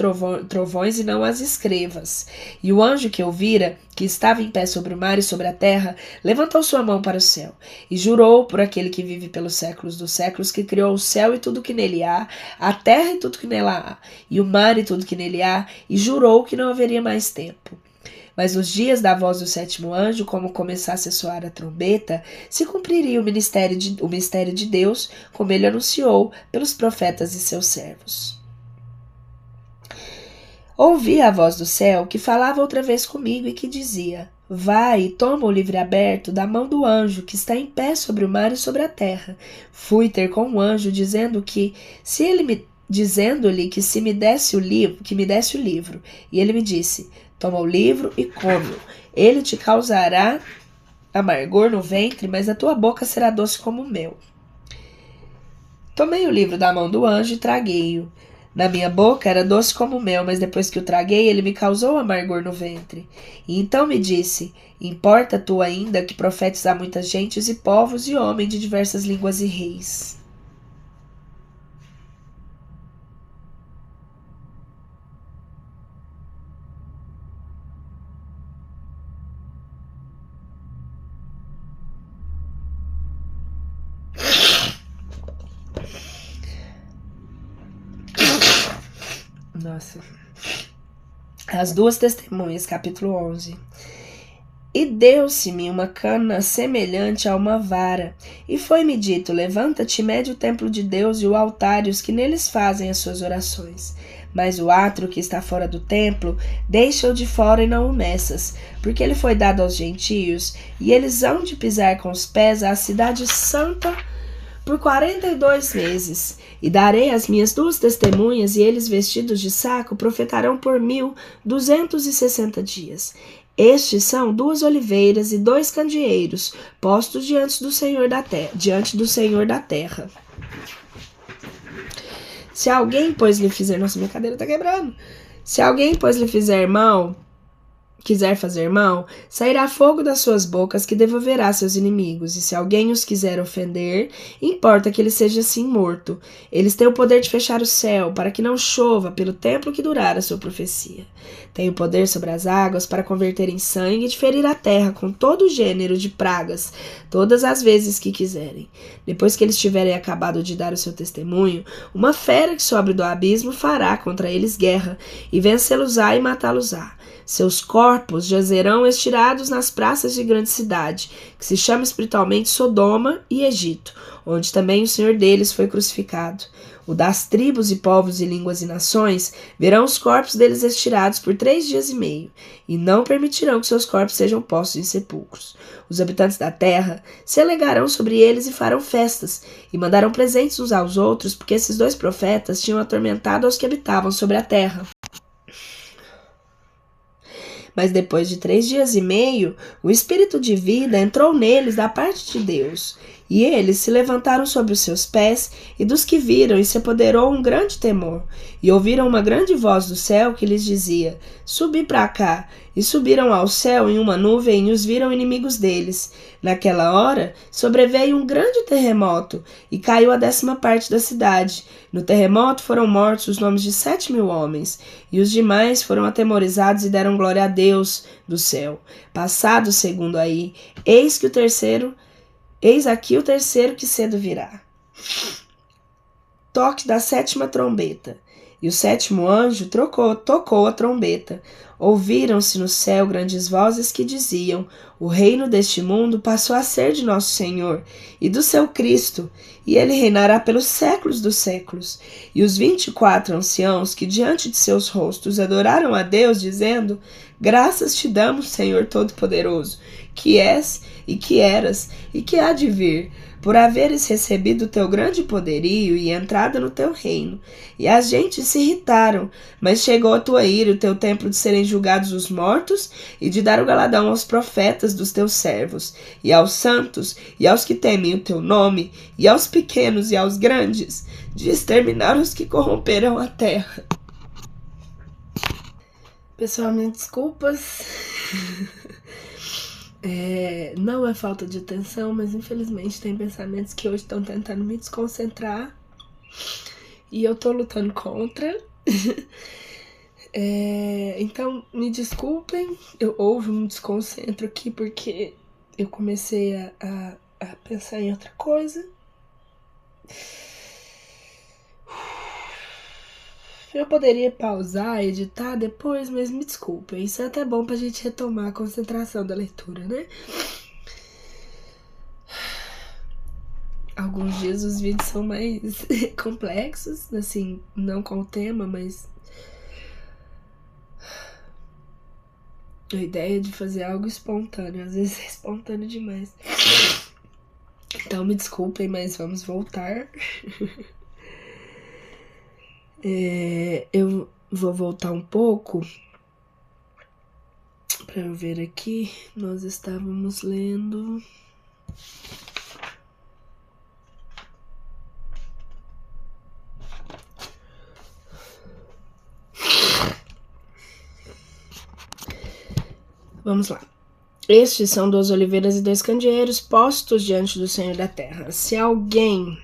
trovões e não as escrevas. E o anjo que eu vira, que estava em pé sobre o mar e sobre a terra, levantou sua mão para o céu, e jurou por aquele que vive pelos séculos dos séculos, que criou o céu e tudo que nele há, a terra e tudo que nela há, e o mar e tudo que nele há, e jurou que não haveria mais tempo. Mas nos dias da voz do 7º anjo, como começasse a soar a trombeta, se cumpriria o mistério de Deus, como ele anunciou pelos profetas e seus servos. Ouvi a voz do céu, que falava outra vez comigo e que dizia: vai e toma o livro aberto da mão do anjo, que está em pé sobre o mar e sobre a terra. Fui ter com o anjo, dizendo-lhe que se me desse o livro, e ele me disse: toma o livro e come-o. Ele te causará amargor no ventre, mas a tua boca será doce como mel. Tomei o livro da mão do anjo e traguei-o. Na minha boca era doce como mel, mas depois que o traguei, ele me causou amargor no ventre. E então me disse: importa tu ainda que profetes a muitas gentes e povos e homens de diversas línguas e reis. Nossa. As duas testemunhas, capítulo 11. E deu-se-me uma cana semelhante a uma vara, e foi-me dito: levanta-te, mede o templo de Deus e o altar e os que neles fazem as suas orações. Mas o átrio que está fora do templo, deixa-o de fora e não o meças, porque ele foi dado aos gentios, e eles hão de pisar com os pés a cidade santa por 42 meses. E darei as minhas 2 testemunhas, e eles, vestidos de saco, profetarão por 1.260 dias. Estes são 2 oliveiras e 2 candeeiros, postos diante do Senhor da terra. Se alguém, pois, lhe fizer... Nossa, minha cadeira tá quebrando. Se alguém, pois, lhe quiser fazer mal, sairá fogo das suas bocas que devolverá seus inimigos, e se alguém os quiser ofender, importa que ele seja assim morto. Eles têm o poder de fechar o céu, para que não chova pelo tempo que durar a sua profecia. Têm o poder sobre as águas para converter em sangue e de ferir a terra com todo gênero de pragas, todas as vezes que quiserem. Depois que eles tiverem acabado de dar o seu testemunho, uma fera que sobe do abismo fará contra eles guerra, e vencê-los-á e matá-los-á. Seus corpos jazerão estirados nas praças de grande cidade, que se chama espiritualmente Sodoma e Egito, onde também o Senhor deles foi crucificado. O das tribos e povos e línguas e nações verão os corpos deles estirados por 3 dias e meio, e não permitirão que seus corpos sejam postos em sepulcros. Os habitantes da terra se alegarão sobre eles e farão festas, e mandarão presentes uns aos outros, porque esses 2 profetas tinham atormentado aos que habitavam sobre a terra. Mas depois de 3 dias e meio, o espírito de vida entrou neles da parte de Deus, e eles se levantaram sobre os seus pés, e dos que viram e se apoderou um grande temor, e ouviram uma grande voz do céu que lhes dizia: subi para cá. E subiram ao céu em uma nuvem e os viram inimigos deles. Naquela hora sobreveio um grande terremoto, e caiu a 10ª parte da cidade. No terremoto foram mortos os nomes de 7.000 homens, e os demais foram atemorizados e deram glória a Deus do céu. Passado o segundo aí, eis aqui o terceiro que cedo virá. Toque da 7ª trombeta. E o sétimo anjo tocou a trombeta. Ouviram-se no céu grandes vozes que diziam: o reino deste mundo passou a ser de nosso Senhor e do seu Cristo, e ele reinará pelos séculos dos séculos. E os 24 anciãos que diante de seus rostos adoraram a Deus, dizendo: graças te damos, Senhor Todo-Poderoso, que és e que eras e que há de vir, por haveres recebido o teu grande poderio e entrada no teu reino. E as gentes se irritaram, mas chegou a tua ira e o teu tempo de serem julgados os mortos e de dar o galardão aos profetas dos teus servos, e aos santos, e aos que temem o teu nome, e aos pequenos e aos grandes, de exterminar os que corromperam a terra. Pessoal, me desculpas. Não é falta de atenção, mas infelizmente tem pensamentos que hoje estão tentando me desconcentrar e eu tô lutando contra. Então me desculpem, houve um desconcentro aqui porque eu comecei a pensar em outra coisa. Eu poderia pausar, editar depois, mas me desculpem. Isso é até bom pra gente retomar a concentração da leitura, né? Alguns dias os vídeos são mais complexos, assim, não com o tema, mas a ideia de fazer algo espontâneo, às vezes é espontâneo demais. Então me desculpem, mas vamos voltar. Eu vou voltar um pouco para eu ver aqui. Nós estávamos lendo. Vamos lá. Estes são 2 oliveiras e 2 candeeiros postos diante do Senhor da terra. Se alguém,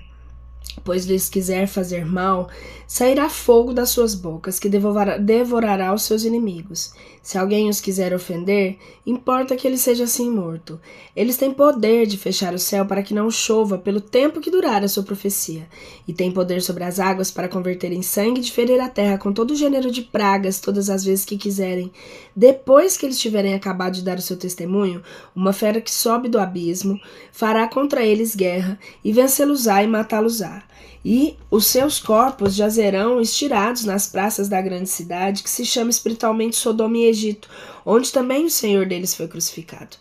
pois lhes quiser fazer mal, sairá fogo das suas bocas, que devorará os seus inimigos. Se alguém os quiser ofender, importa que ele seja assim morto. Eles têm poder de fechar o céu para que não chova pelo tempo que durar a sua profecia, e têm poder sobre as águas para converter em sangue e de ferir a terra com todo gênero de pragas todas as vezes que quiserem. Depois que eles tiverem acabado de dar o seu testemunho, uma fera que sobe do abismo fará contra eles guerra, e vencê-los-á e matá-los-á. E os seus corpos jazerão estirados nas praças da grande cidade, que se chama espiritualmente Sodoma e Egito, onde também o Senhor deles foi crucificado.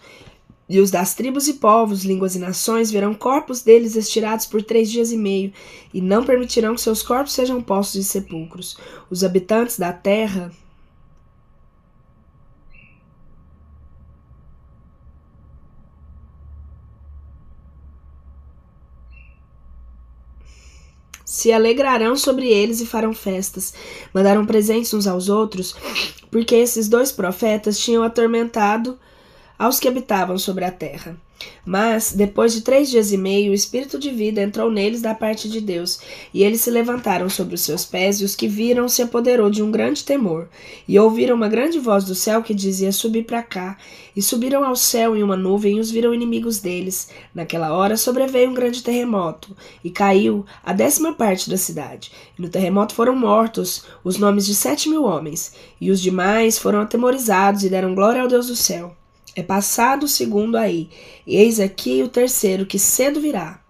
E os das tribos e povos, línguas e nações verão corpos deles estirados por 3 dias e meio, e não permitirão que seus corpos sejam postos de sepulcros. Os habitantes da terra se alegrarão sobre eles e farão festas. Mandaram presentes uns aos outros, porque esses 2 profetas tinham atormentado aos que habitavam sobre a terra. Mas, depois de 3 dias e meio, o espírito de vida entrou neles da parte de Deus, e eles se levantaram sobre os seus pés, e os que viram se apoderou de um grande temor. E ouviram uma grande voz do céu que dizia: subi para cá. E subiram ao céu em uma nuvem, e os viram inimigos deles. Naquela hora sobreveio um grande terremoto, e caiu a 10ª parte da cidade. E no terremoto foram mortos os nomes de 7.000 homens, e os demais foram atemorizados e deram glória ao Deus do céu. É passado o segundo aí, e eis aqui o terceiro, que cedo virá.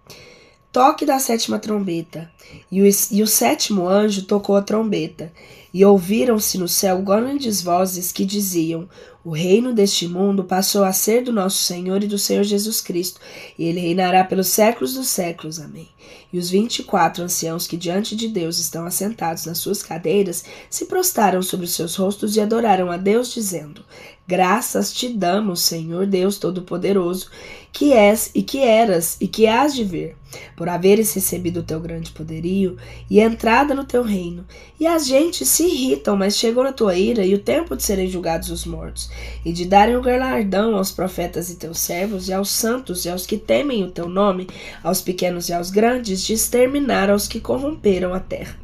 Toque da 7ª trombeta. E o 7º anjo tocou a trombeta, e ouviram-se no céu grandes vozes que diziam: o reino deste mundo passou a ser do nosso Senhor e do Senhor Jesus Cristo, e ele reinará pelos séculos dos séculos. Amém. E os 24 anciãos que diante de Deus estão assentados nas suas cadeiras se prostraram sobre os seus rostos e adoraram a Deus, dizendo: graças te damos, Senhor Deus Todo-Poderoso, que és e que eras e que hás de vir, por haveres recebido o teu grande poderio e entrada no teu reino. E as gentes se irritam, mas chegou na tua ira e o tempo de serem julgados os mortos, e de darem o galardão aos profetas e teus servos, e aos santos e aos que temem o teu nome, aos pequenos e aos grandes, de exterminar aos que corromperam a terra.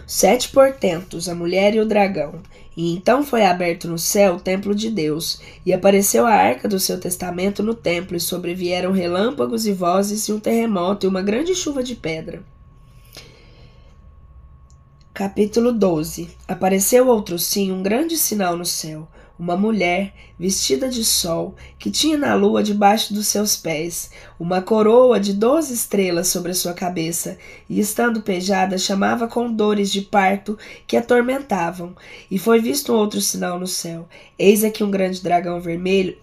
7 portentos, a mulher e o dragão. E então foi aberto no céu o templo de Deus, e apareceu a arca do seu testamento no templo, e sobrevieram relâmpagos e vozes, e um terremoto, e uma grande chuva de pedra. Capítulo 12. Apareceu outro sim um grande sinal no céu, uma mulher vestida de sol, que tinha na lua debaixo dos seus pés, uma coroa de 12 estrelas sobre a sua cabeça, e estando pejada chamava com dores de parto que a atormentavam. E foi visto um outro sinal no céu, eis aqui um grande dragão vermelho,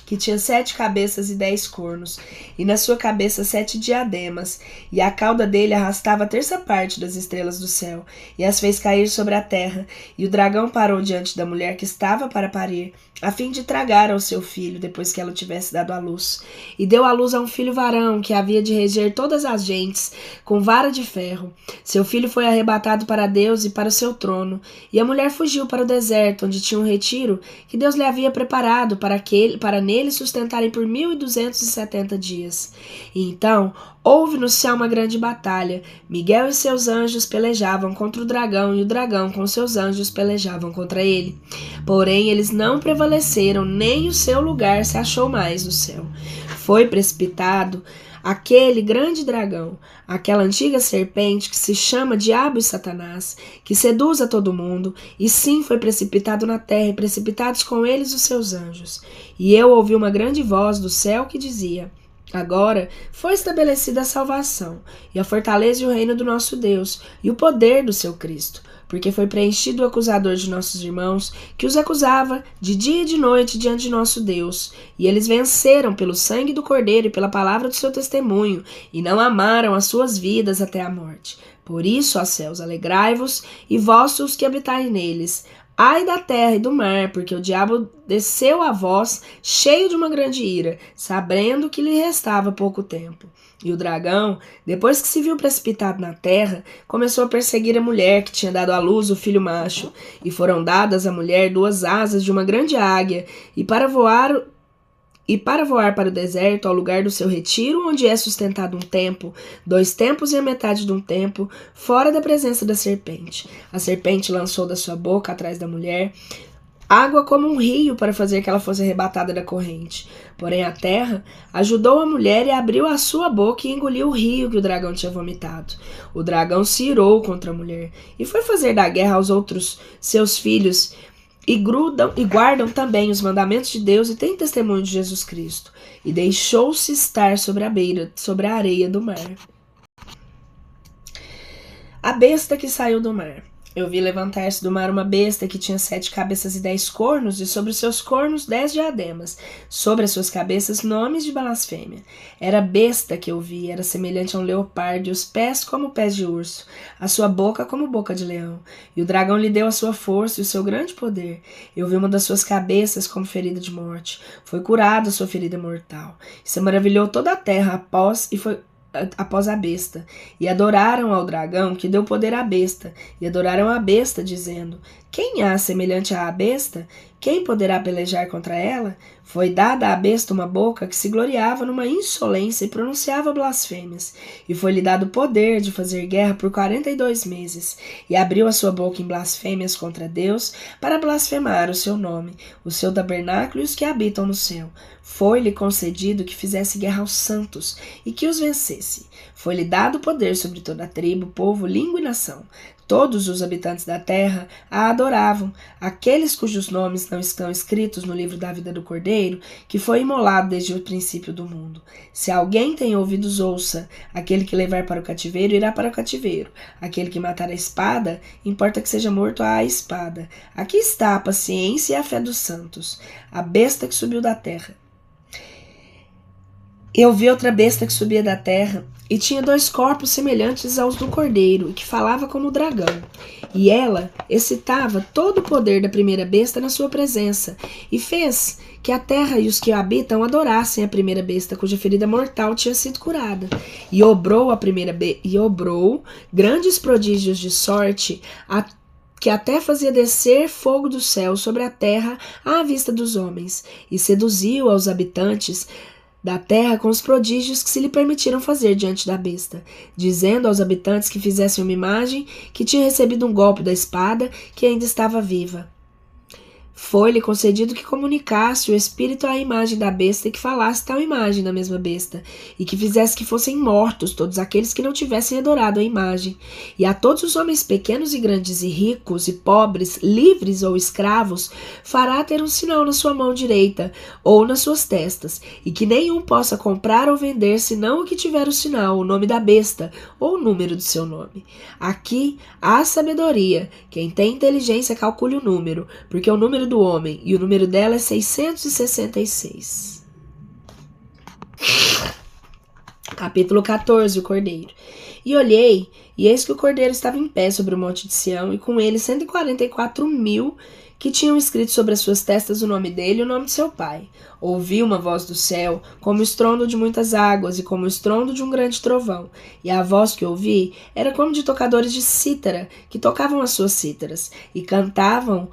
que tinha 7 cabeças e 10 cornos, e na sua cabeça 7 diademas, e a cauda dele arrastava a terça parte das estrelas do céu, e as fez cair sobre a terra. E o dragão parou diante da mulher que estava para parir, a fim de tragar ao seu filho, depois que ela o tivesse dado à luz. E deu à luz a um filho varão, que havia de reger todas as gentes, com vara de ferro. Seu filho foi arrebatado para Deus e para o seu trono, e a mulher fugiu para o deserto, onde tinha um retiro que Deus lhe havia preparado para nele sustentarem por 1270 dias. E então houve no céu uma grande batalha. Miguel e seus anjos pelejavam contra o dragão, e o dragão com seus anjos pelejavam contra ele. Porém, eles não prevaleceram, nem o seu lugar se achou mais no céu. Foi precipitado aquele grande dragão, aquela antiga serpente que se chama Diabo e Satanás, que seduz a todo mundo, e sim foi precipitado na terra, e precipitados com eles os seus anjos. E eu ouvi uma grande voz do céu que dizia: agora foi estabelecida a salvação, e a fortaleza e o reino do nosso Deus, e o poder do seu Cristo, porque foi preenchido o acusador de nossos irmãos, que os acusava de dia e de noite diante de nosso Deus. E eles venceram pelo sangue do Cordeiro e pela palavra do seu testemunho, e não amaram as suas vidas até a morte. Por isso, ó céus, alegrai-vos, e vós os que habitais neles. Ai da terra e do mar, porque o diabo desceu a vós, cheio de uma grande ira, sabendo que lhe restava pouco tempo. E o dragão, depois que se viu precipitado na terra, começou a perseguir a mulher que tinha dado à luz o filho macho. E foram dadas à mulher 2 asas de uma grande águia, e para voar para o deserto, ao lugar do seu retiro, onde é sustentado um tempo, 2 tempos e a metade de um tempo, fora da presença da serpente. A serpente lançou da sua boca atrás da mulher água como um rio para fazer que ela fosse arrebatada da corrente. Porém a terra ajudou a mulher e abriu a sua boca e engoliu o rio que o dragão tinha vomitado. O dragão se irou contra a mulher e foi fazer da guerra aos outros seus filhos, e guardam também os mandamentos de Deus e têm testemunho de Jesus Cristo. E deixou-se estar sobre a areia do mar. A besta que saiu do mar. Eu vi levantar-se do mar uma besta que tinha 7 cabeças e 10 cornos, e sobre os seus cornos 10 diademas, sobre as suas cabeças nomes de blasfêmia. Era a besta que eu vi, era semelhante a um leopardo, e os pés como pés de urso, a sua boca como boca de leão. E o dragão lhe deu a sua força e o seu grande poder. Eu vi uma das suas cabeças como ferida de morte. Foi curada a sua ferida mortal. E se maravilhou toda a terra após a besta, e adoraram ao dragão que deu poder à besta, e adoraram a besta, dizendo: quem há semelhante à besta? Quem poderá pelejar contra ela? Foi dada à besta uma boca que se gloriava numa insolência e pronunciava blasfêmias, e foi-lhe dado poder de fazer guerra por 42 meses, e abriu a sua boca em blasfêmias contra Deus, para blasfemar o seu nome, o seu tabernáculo e os que habitam no céu. Foi-lhe concedido que fizesse guerra aos santos, e que os vencesse. Foi-lhe dado poder sobre toda a tribo, povo, língua e nação. Todos os habitantes da terra a adoravam, aqueles cujos nomes não estão escritos no livro da vida do Cordeiro, que foi imolado desde o princípio do mundo. Se alguém tem ouvidos, ouça. Aquele que levar para o cativeiro, irá para o cativeiro. Aquele que matar a espada, importa que seja morto à espada. Aqui está a paciência e a fé dos santos. A besta que subiu da terra. Eu vi outra besta que subia da terra, e tinha 2 corpos semelhantes aos do cordeiro, e que falava como o dragão. E ela excitava todo o poder da primeira besta na sua presença, e fez que a terra e os que a habitam adorassem a primeira besta, cuja ferida mortal tinha sido curada. E obrou grandes prodígios de sorte, que até fazia descer fogo do céu sobre a terra à vista dos homens, e seduziu aos habitantes da terra com os prodígios que se lhe permitiram fazer diante da besta, dizendo aos habitantes que fizessem uma imagem que tinha recebido um golpe da espada, que ainda estava viva. Foi-lhe concedido que comunicasse o espírito à imagem da besta e que falasse tal imagem da mesma besta, e que fizesse que fossem mortos todos aqueles que não tivessem adorado a imagem. E a todos os homens pequenos e grandes e ricos e pobres, livres ou escravos, fará ter um sinal na sua mão direita ou nas suas testas, e que nenhum possa comprar ou vender senão o que tiver o sinal, o nome da besta ou o número do seu nome. Aqui há sabedoria. Quem tem inteligência calcule o número, porque o número do homem e o número dela é 666. Capítulo 14. O Cordeiro. E olhei, e eis que o Cordeiro estava em pé sobre o monte de Sião, e com ele 144.000 que tinham escrito sobre as suas testas o nome dele e o nome de seu pai. Ouvi uma voz do céu, como o estrondo de muitas águas e como o estrondo de um grande trovão. E a voz que ouvi era como de tocadores de cítara, que tocavam as suas cítaras, e cantavam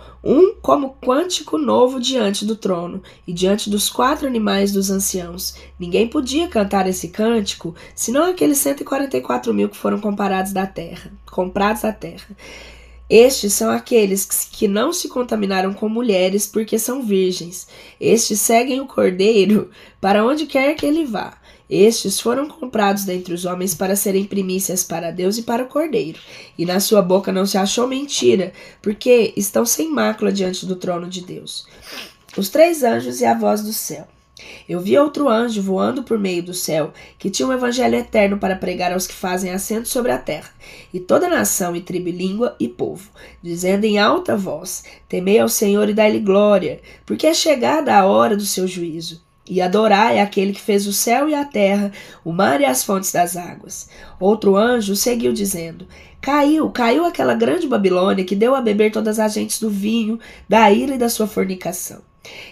como cântico novo diante do trono, e diante dos 4 animais dos anciãos. Ninguém podia cantar esse cântico, senão aqueles 144.000 que foram comprados da terra. Estes são aqueles que não se contaminaram com mulheres porque são virgens. Estes seguem o Cordeiro para onde quer que ele vá. Estes foram comprados dentre os homens para serem primícias para Deus e para o Cordeiro. E na sua boca não se achou mentira, porque estão sem mácula diante do trono de Deus. Os 3 anjos e a voz do céu. Eu vi outro anjo voando por meio do céu, que tinha um evangelho eterno para pregar aos que fazem assento sobre a terra, e toda nação e tribo e língua e povo, dizendo em alta voz: temei ao Senhor e dai-lhe glória, porque é chegada a hora do seu juízo. E adorai aquele que fez o céu e a terra, o mar e as fontes das águas. Outro anjo seguiu dizendo: Caiu aquela grande Babilônia que deu a beber todas as gentes do vinho, da ira e da sua fornicação.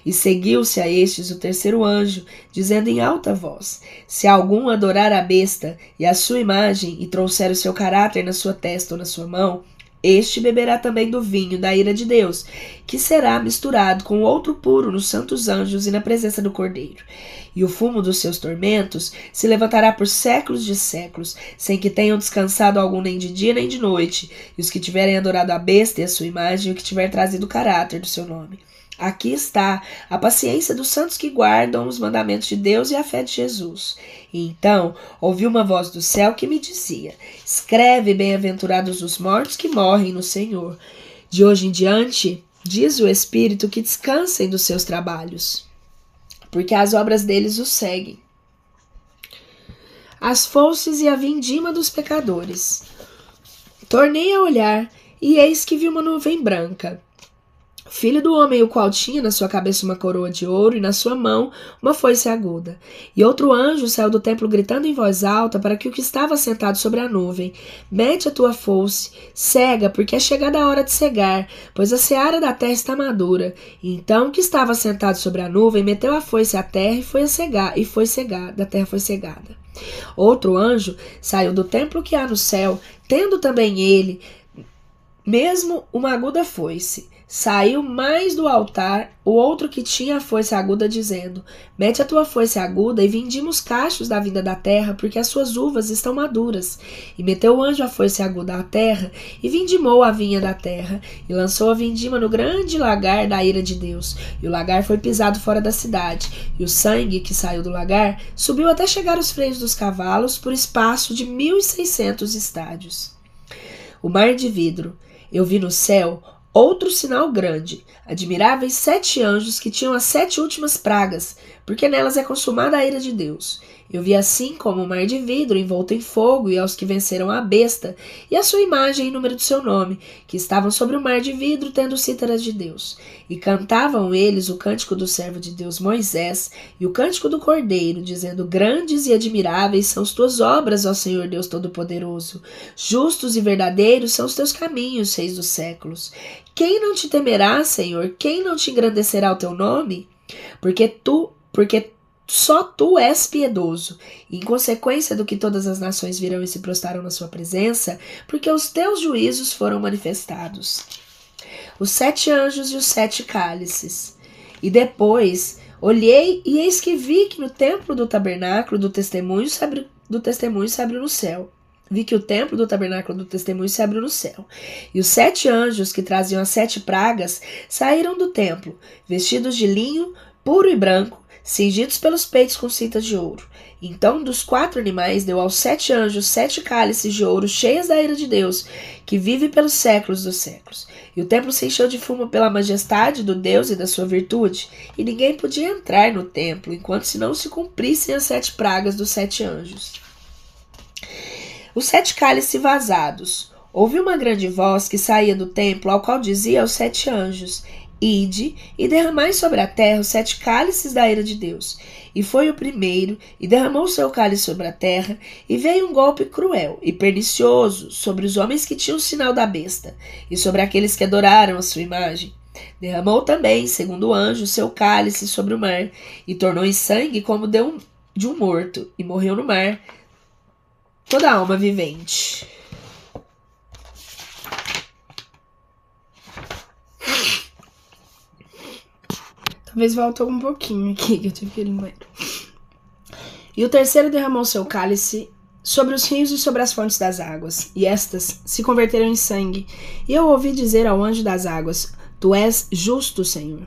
E seguiu-se a estes o 3º anjo, dizendo em alta voz: se algum adorar a besta e a sua imagem, e trouxer o seu caráter na sua testa ou na sua mão, este beberá também do vinho da ira de Deus, que será misturado com outro puro nos santos anjos e na presença do Cordeiro. E o fumo dos seus tormentos se levantará por séculos de séculos, sem que tenham descansado algum nem de dia nem de noite, e os que tiverem adorado a besta e a sua imagem, e o que tiver trazido o caráter do seu nome. Aqui está a paciência dos santos que guardam os mandamentos de Deus e a fé de Jesus. E então ouvi uma voz do céu que me dizia: escreve, bem-aventurados os mortos que morrem no Senhor. De hoje em diante, diz o Espírito, que descansem dos seus trabalhos, porque as obras deles os seguem. As fouces e a vindima dos pecadores. Tornei a olhar, e eis que vi uma nuvem branca. Filho do homem, o qual tinha na sua cabeça uma coroa de ouro e na sua mão uma foice aguda. E outro anjo saiu do templo gritando em voz alta para que o que estava sentado sobre a nuvem: mete a tua foice, cega, porque é chegada a hora de cegar, pois a seara da terra está madura. E então o que estava sentado sobre a nuvem meteu a foice à terra e foi cegada, a terra foi cegada. Outro anjo saiu do templo que há no céu, tendo também ele mesmo uma aguda foice. Saiu mais do altar o outro que tinha a foice aguda, dizendo: mete a tua foice aguda e vindima os cachos da vinda da terra, porque as suas uvas estão maduras. E meteu o anjo a foice aguda à terra, e vindimou a vinha da terra, e lançou a vindima no grande lagar da ira de Deus. E o lagar foi pisado fora da cidade, e o sangue que saiu do lagar subiu até chegar aos freios dos cavalos, por espaço de 1.600 estádios. O mar de vidro. Eu vi no céu outro sinal grande, admiráveis 7 anjos que tinham as 7 últimas pragas, porque nelas é consumada a ira de Deus. Eu vi assim como o mar de vidro envolto em fogo, e aos que venceram a besta, e a sua imagem e número do seu nome, que estavam sobre o mar de vidro, tendo cítaras de Deus. E cantavam eles o cântico do servo de Deus Moisés, e o cântico do Cordeiro, dizendo: grandes e admiráveis são as tuas obras, ó Senhor Deus Todo-Poderoso. Justos e verdadeiros são os teus caminhos, reis dos séculos. Quem não te temerá, Senhor? Quem não te engrandecerá o teu nome? Porque só tu és piedoso, e em consequência do que todas as nações virão e se prostraram na sua presença, porque os teus juízos foram manifestados. Os 7 anjos e os 7 cálices. E depois olhei, e eis que vi que no templo do tabernáculo do testemunho se abriu no céu. vi que o templo do tabernáculo do testemunho se abriu no céu. E os 7 anjos que traziam as 7 pragas saíram do templo, vestidos de linho puro e branco, cingidos pelos peitos com cintas de ouro. Então, dos 4 animais, deu aos 7 anjos 7 cálices de ouro, cheias da ira de Deus, que vive pelos séculos dos séculos. E o templo se encheu de fumo pela majestade do Deus e da sua virtude, e ninguém podia entrar no templo, enquanto se não se cumprissem as 7 pragas dos 7 anjos. Os 7 cálices vazados. Houve uma grande voz que saía do templo, ao qual dizia aos 7 anjos: Ide e derramai sobre a terra os 7 cálices da ira de Deus. E foi o primeiro, e derramou seu cálice sobre a terra, e veio um golpe cruel e pernicioso sobre os homens que tinham o sinal da besta, e sobre aqueles que adoraram a sua imagem. Derramou também, segundo o anjo, seu cálice sobre o mar, e tornou em sangue como de um morto, e morreu no mar toda alma vivente. Talvez voltou um pouquinho aqui, que eu tive que ir no banheiro. E o terceiro derramou seu cálice sobre os rios e sobre as fontes das águas, e estas se converteram em sangue. E eu ouvi dizer ao anjo das águas: Tu és justo, Senhor,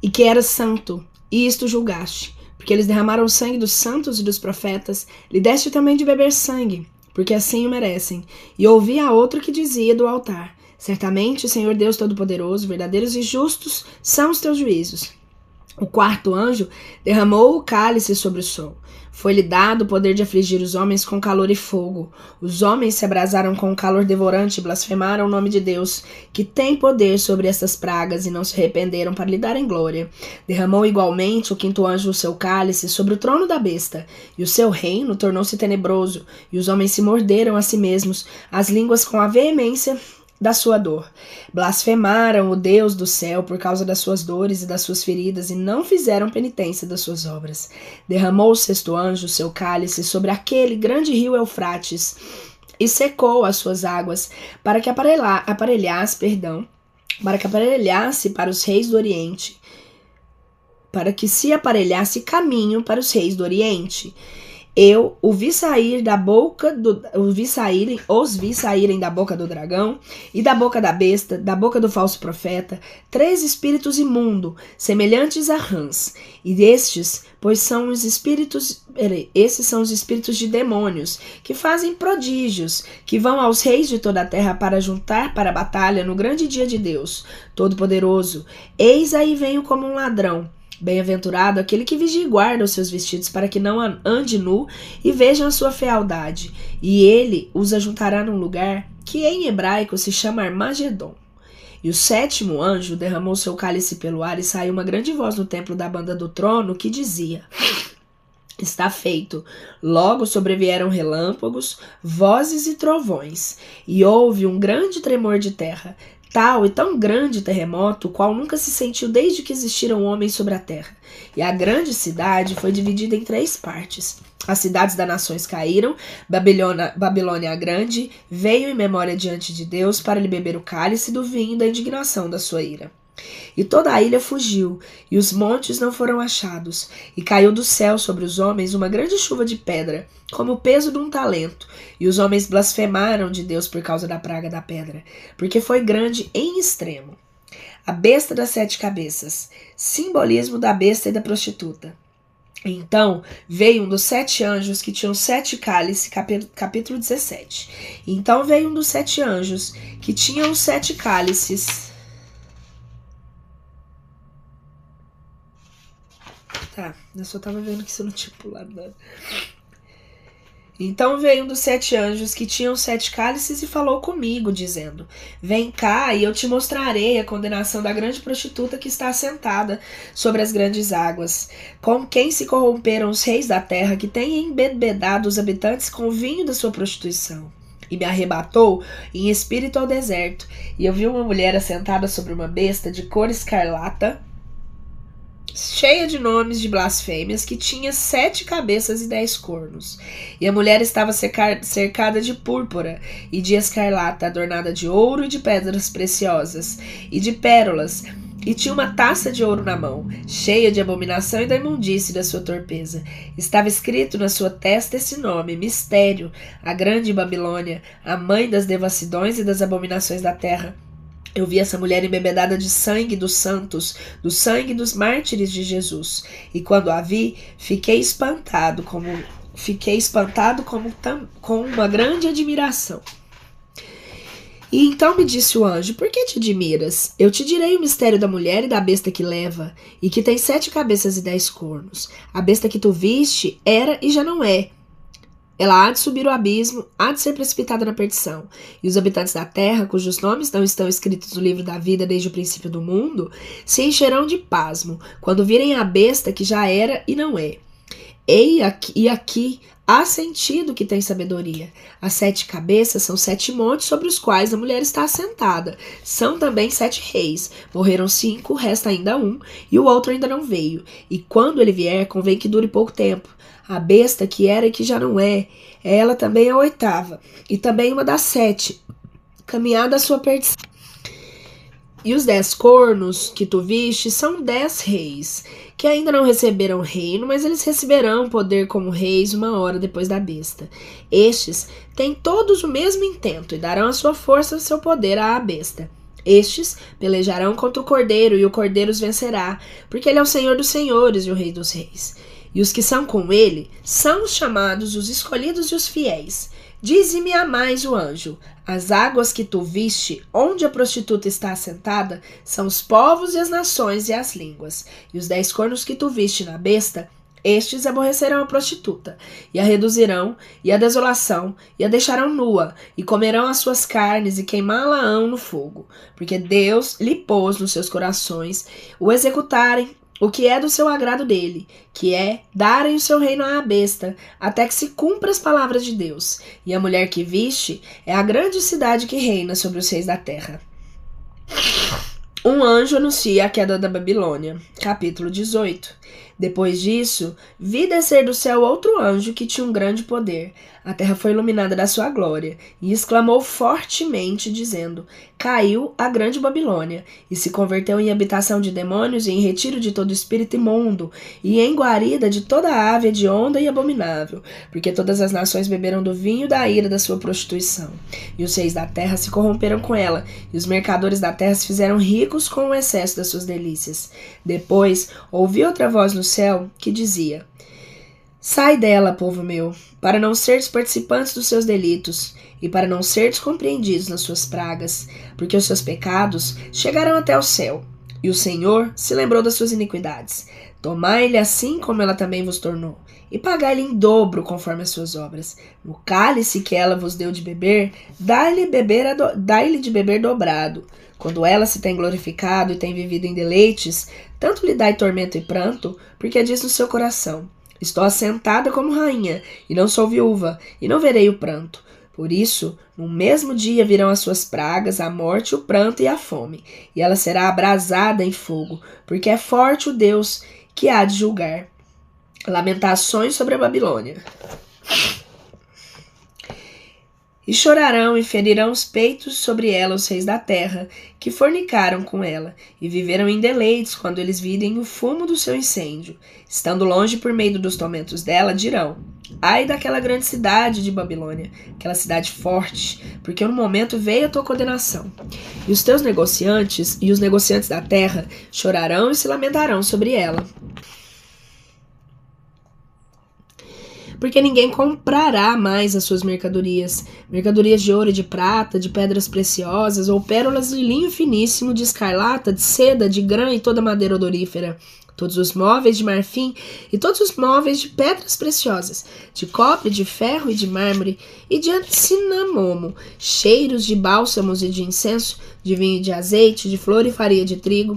e que eras santo, e isto julgaste, porque eles derramaram o sangue dos santos e dos profetas, lhe deste também de beber sangue, porque assim o merecem. E ouvi a outro que dizia do altar: Certamente, Senhor Deus Todo-Poderoso, verdadeiros e justos são os teus juízos. O 4º anjo derramou o cálice sobre o sol. Foi-lhe dado o poder de afligir os homens com calor e fogo. Os homens se abrasaram com o calor devorante e blasfemaram o nome de Deus, que tem poder sobre estas pragas, e não se arrependeram para lhe darem glória. Derramou igualmente o 5º anjo o seu cálice sobre o trono da besta, e o seu reino tornou-se tenebroso, e os homens se morderam a si mesmos, as línguas com a veemência da sua dor. Blasfemaram o Deus do céu por causa das suas dores e das suas feridas, e não fizeram penitência das suas obras. Derramou o 6º anjo seu cálice sobre aquele grande rio Eufrates, e secou as suas águas, para que aparelhasse para os reis do Oriente, para que se aparelhasse caminho para os reis do Oriente. Eu os vi saírem da boca do dragão e da boca da besta, da boca do falso profeta, 3 espíritos imundos, semelhantes a rãs. E esses são os espíritos de demônios, que fazem prodígios, que vão aos reis de toda a terra para juntar para a batalha no grande dia de Deus Todo-Poderoso. Eis aí venho como um ladrão. Bem-aventurado aquele que vigia e guarda os seus vestidos, para que não ande nu, e vejam a sua fealdade. E ele os ajuntará num lugar que em hebraico se chama Armagedon. E o 7º anjo derramou seu cálice pelo ar, e saiu uma grande voz no templo da banda do trono, que dizia: Está feito. Logo sobrevieram relâmpagos, vozes e trovões, e houve um grande tremor de terra, tal e tão grande terremoto, qual nunca se sentiu desde que existiram homens sobre a terra. E a grande cidade foi dividida em 3 partes. As cidades das nações caíram, Babilônia a grande veio em memória diante de Deus para lhe beber o cálice do vinho da indignação da sua ira. E toda a ilha fugiu, e os montes não foram achados, e caiu do céu sobre os homens uma grande chuva de pedra, como o peso de um talento, e os homens blasfemaram de Deus por causa da praga da pedra, porque foi grande em extremo. A besta das 7 cabeças, simbolismo da besta e da prostituta. Então veio um dos 7 anjos que tinham 7 cálices, capítulo 17. Então veio um dos 7 anjos que tinham 7 cálices. Tá, eu só tava vendo que isso não tinha pulado nada. Então veio um dos 7 anjos que tinham 7 cálices e falou comigo, dizendo: Vem cá e eu te mostrarei a condenação da grande prostituta que está assentada sobre as grandes águas, com quem se corromperam os reis da terra, que têm embebedado os habitantes com o vinho da sua prostituição. E me arrebatou em espírito ao deserto, e eu vi uma mulher assentada sobre uma besta de cor escarlata, cheia de nomes de blasfêmias, que tinha 7 cabeças e 10 cornos. E a mulher estava cercada de púrpura e de escarlata, adornada de ouro e de pedras preciosas, e de pérolas, e tinha uma taça de ouro na mão, cheia de abominação e da imundície da sua torpeza. Estava escrito na sua testa esse nome: Mistério, a grande Babilônia, a mãe das devassidões e das abominações da terra. Eu vi essa mulher embebedada de sangue dos santos, do sangue dos mártires de Jesus. E quando a vi, fiquei espantado com uma grande admiração. E então me disse o anjo: por que te admiras? Eu te direi o mistério da mulher e da besta que leva, e que tem 7 cabeças e 10 cornos. A besta que tu viste era e já não é. Ela há de subir o abismo, há de ser precipitada na perdição. E os habitantes da terra, cujos nomes não estão escritos no livro da vida desde o princípio do mundo, se encherão de pasmo, quando virem a besta que já era e não é. E aqui há sentido que tem sabedoria. As 7 cabeças são 7 montes sobre os quais a mulher está assentada. São também 7 reis. Morreram 5, resta ainda um, e o outro ainda não veio. E quando ele vier, convém que dure pouco tempo. A besta que era e que já não é, ela também é a 8ª, e também uma das 7, caminhada à sua perdição. E os 10 cornos que tu viste são 10 reis, que ainda não receberam reino, mas eles receberão poder como reis 1 hora depois da besta. Estes têm todos o mesmo intento e darão a sua força e seu poder à besta. Estes pelejarão contra o cordeiro, e o cordeiro os vencerá, porque ele é o Senhor dos senhores e o Rei dos reis. E os que são com ele são os chamados, os escolhidos e os fiéis. Dize-me a mais o anjo: as águas que tu viste, onde a prostituta está assentada, são os povos e as nações e as línguas. E os 10 cornos que tu viste na besta, estes aborrecerão a prostituta, e a reduzirão, e a desolação, e a deixarão nua, e comerão as suas carnes, e queimá-la-ão no fogo. Porque Deus lhe pôs nos seus corações o executarem o que é do seu agrado dele, que é darem o seu reino à besta, até que se cumpra as palavras de Deus. E a mulher que viste é a grande cidade que reina sobre os reis da terra. Um anjo anuncia a queda da Babilônia. Capítulo 18. Depois disso, vi descer do céu outro anjo que tinha um grande poder. A terra foi iluminada da sua glória, e exclamou fortemente, dizendo: caiu a grande Babilônia, e se converteu em habitação de demônios, e em retiro de todo espírito imundo, e em guarida de toda ave hedionda e abominável, porque todas as nações beberam do vinho da ira da sua prostituição. E os reis da terra se corromperam com ela, e os mercadores da terra se fizeram ricos com o excesso das suas delícias. Depois ouvi outra voz no céu que dizia: sai dela, povo meu, para não seres participantes dos seus delitos, e para não seres compreendidos nas suas pragas, porque os seus pecados chegaram até o céu, e o Senhor se lembrou das suas iniquidades. Tomai-lhe assim como ela também vos tornou, e pagai-lhe em dobro conforme as suas obras. No cálice que ela vos deu de beber, dai-lhe de beber dobrado. Quando ela se tem glorificado e tem vivido em deleites, tanto lhe dai tormento e pranto, porque diz no seu coração: estou assentada como rainha, e não sou viúva, e não verei o pranto. Por isso, no mesmo dia virão as suas pragas, a morte, o pranto e a fome, e ela será abrasada em fogo, porque é forte o Deus que há de julgar. Lamentações sobre a Babilônia. E chorarão e ferirão os peitos sobre ela os reis da terra, que fornicaram com ela, e viveram em deleites quando eles virem o fumo do seu incêndio. Estando longe por meio dos tormentos dela, dirão: ai daquela grande cidade de Babilônia, aquela cidade forte, porque no momento veio a tua condenação. E os teus negociantes e os negociantes da terra chorarão e se lamentarão sobre ela. Porque ninguém comprará mais as suas mercadorias de ouro e de prata, de pedras preciosas, ou pérolas de linho finíssimo, de escarlata, de seda, de grã e toda madeira odorífera, todos os móveis de marfim e todos os móveis de pedras preciosas, de cobre, de ferro e de mármore, e de cinamomo, cheiros de bálsamos e de incenso, de vinho e de azeite, de flor e farinha de trigo,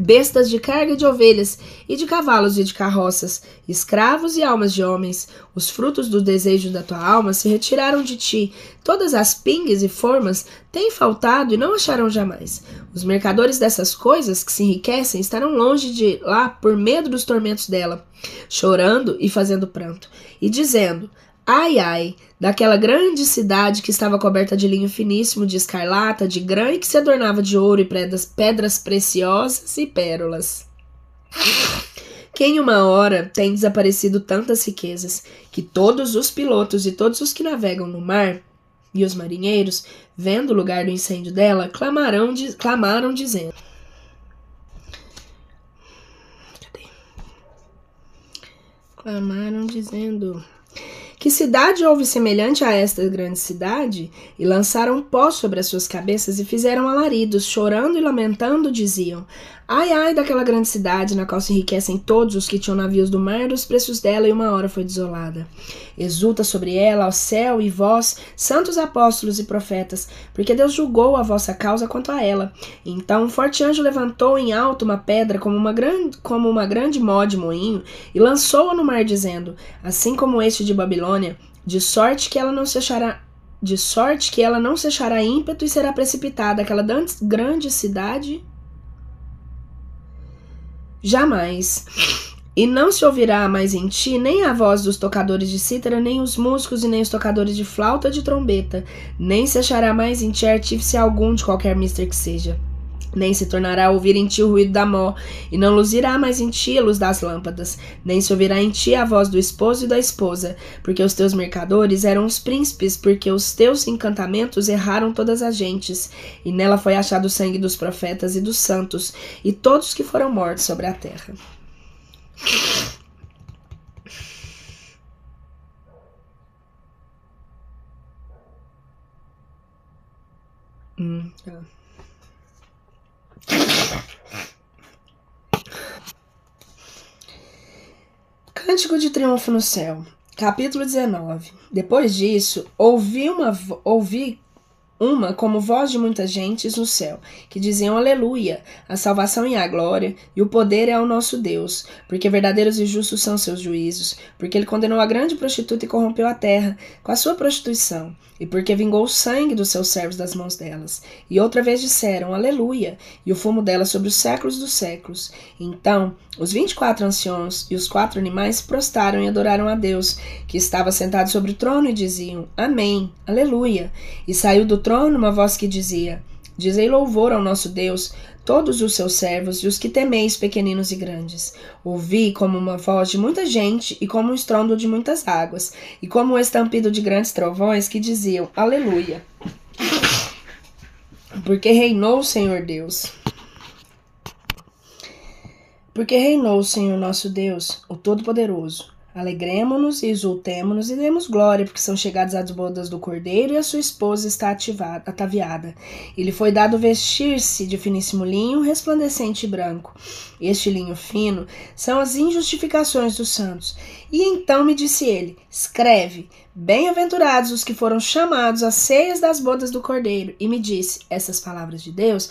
bestas de carga de ovelhas e de cavalos e de carroças, escravos e almas de homens. Os frutos do desejo da tua alma se retiraram de ti. Todas as pingues e formas têm faltado e não acharão jamais. Os mercadores dessas coisas que se enriquecem estarão longe de lá por medo dos tormentos dela, chorando e fazendo pranto, e dizendo: Ai, ai, daquela grande cidade que estava coberta de linho finíssimo, de escarlata, de grã e que se adornava de ouro e pedras preciosas e pérolas. Que em uma hora tem desaparecido tantas riquezas, que todos os pilotos e todos os que navegam no mar e os marinheiros, vendo o lugar do incêndio dela, clamaram dizendo... Que cidade houve semelhante a esta grande cidade? E lançaram pó sobre as suas cabeças e fizeram alaridos, chorando e lamentando, diziam: ai, ai, daquela grande cidade, na qual se enriquecem todos os que tinham navios do mar dos preços dela, e uma hora foi desolada. Exulta sobre ela, ao céu, e vós, santos apóstolos e profetas, porque Deus julgou a vossa causa quanto a ela. Então um forte anjo levantou em alto uma pedra como uma grande mó de moinho, e lançou-a no mar, dizendo: assim como este de Babilônia, de sorte que ela não cessará ímpeto e será precipitada aquela grande cidade jamais. E não se ouvirá mais em ti nem a voz dos tocadores de cítara, nem os músicos e nem os tocadores de flauta de trombeta, nem se achará mais em ti artífice algum de qualquer mister que seja. Nem se tornará a ouvir em ti o ruído da mó, e não luzirá mais em ti a luz das lâmpadas, nem se ouvirá em ti a voz do esposo e da esposa, porque os teus mercadores eram os príncipes, porque os teus encantamentos erraram todas as gentes, e nela foi achado o sangue dos profetas e dos santos, e todos que foram mortos sobre a terra. Cântico de Triunfo no Céu, capítulo 19. Depois disso, ouvi uma como voz de muitas gentes no céu, que diziam: aleluia, a salvação e a glória, e o poder é ao nosso Deus, porque verdadeiros e justos são seus juízos, porque ele condenou a grande prostituta e corrompeu a terra com a sua prostituição, e porque vingou o sangue dos seus servos das mãos delas. E outra vez disseram: aleluia, e o fumo dela sobre os séculos dos séculos. Então os 24 anciãos e os 4 animais se prostraram e adoraram a Deus, que estava sentado sobre o trono, e diziam: amém, aleluia. E saiu do trono uma voz que dizia: dizei louvor ao nosso Deus, todos os seus servos e os que temeis, pequeninos e grandes. Ouvi como uma voz de muita gente, e como um estrondo de muitas águas, e como um estampido de grandes trovões, que diziam: aleluia, porque reinou o Senhor Deus. Porque reinou o Senhor nosso Deus, o Todo-Poderoso. Alegremo-nos e exultemo-nos e demos glória, porque são chegadas as bodas do Cordeiro, e a sua esposa está ataviada. E lhe foi dado vestir-se de finíssimo linho, resplandecente e branco. Este linho fino são as injustificações dos santos. E então me disse ele: escreve: bem-aventurados os que foram chamados às ceias das bodas do Cordeiro. E me disse: essas palavras de Deus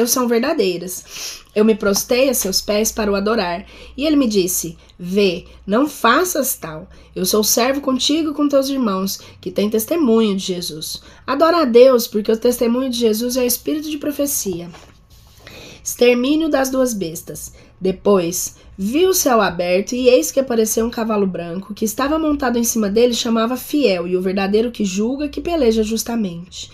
são verdadeiras. Eu me prostei a seus pés para o adorar. E ele me disse: vê, não faças tal. Eu sou servo contigo e com teus irmãos, que têm testemunho de Jesus. Adora a Deus, porque o testemunho de Jesus é o espírito de profecia. Extermínio das 2 bestas. Depois vi o céu aberto, e eis que apareceu um cavalo branco, que estava montado em cima dele, chamava Fiel, e o verdadeiro, que julga, que peleja justamente.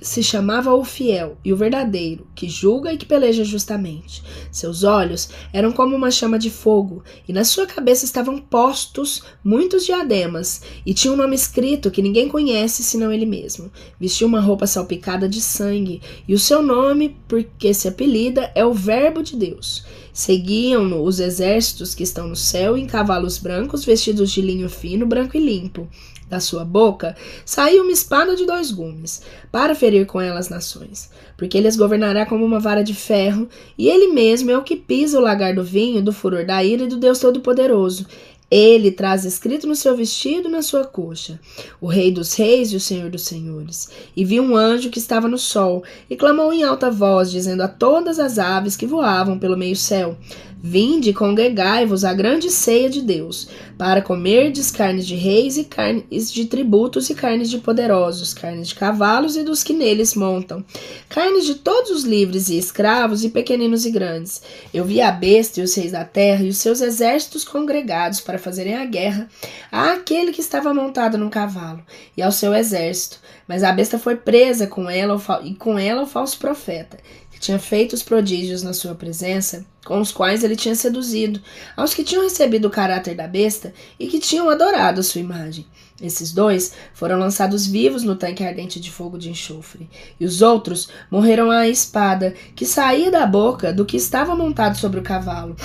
Se chamava o Fiel e o verdadeiro, que julga e que peleja justamente. Seus olhos eram como uma chama de fogo, e na sua cabeça estavam postos muitos diademas, e tinha um nome escrito que ninguém conhece senão ele mesmo. Vestia uma roupa salpicada de sangue, e o seu nome, porque se apelida, é o Verbo de Deus. Seguiam-no os exércitos que estão no céu em cavalos brancos, vestidos de linho fino, branco e limpo. Da sua boca saiu uma espada de 2 gumes, para ferir com ela as nações, porque ele as governará como uma vara de ferro, e ele mesmo é o que pisa o lagar do vinho, do furor da ira e do Deus Todo-Poderoso. Ele traz escrito no seu vestido e na sua coxa: o Rei dos Reis e o Senhor dos Senhores. E vi um anjo que estava no sol, e clamou em alta voz, dizendo a todas as aves que voavam pelo meio céu: Vinde e congregai-vos à grande ceia de Deus, para comerdes carnes de reis e carnes de tributos e carnes de poderosos, carnes de cavalos e dos que neles montam, carnes de todos os livres e escravos e pequeninos e grandes. Eu vi a besta e os reis da terra e os seus exércitos congregados para fazerem a guerra àquele que estava montado num cavalo e ao seu exército. Mas a besta foi presa com ela o falso profeta, que tinha feito os prodígios na sua presença, com os quais ele tinha seduzido aos que tinham recebido o caráter da besta e que tinham adorado a sua imagem. Esses dois foram lançados vivos no tanque ardente de fogo de enxofre, e os outros morreram à espada que saía da boca do que estava montado sobre o cavalo,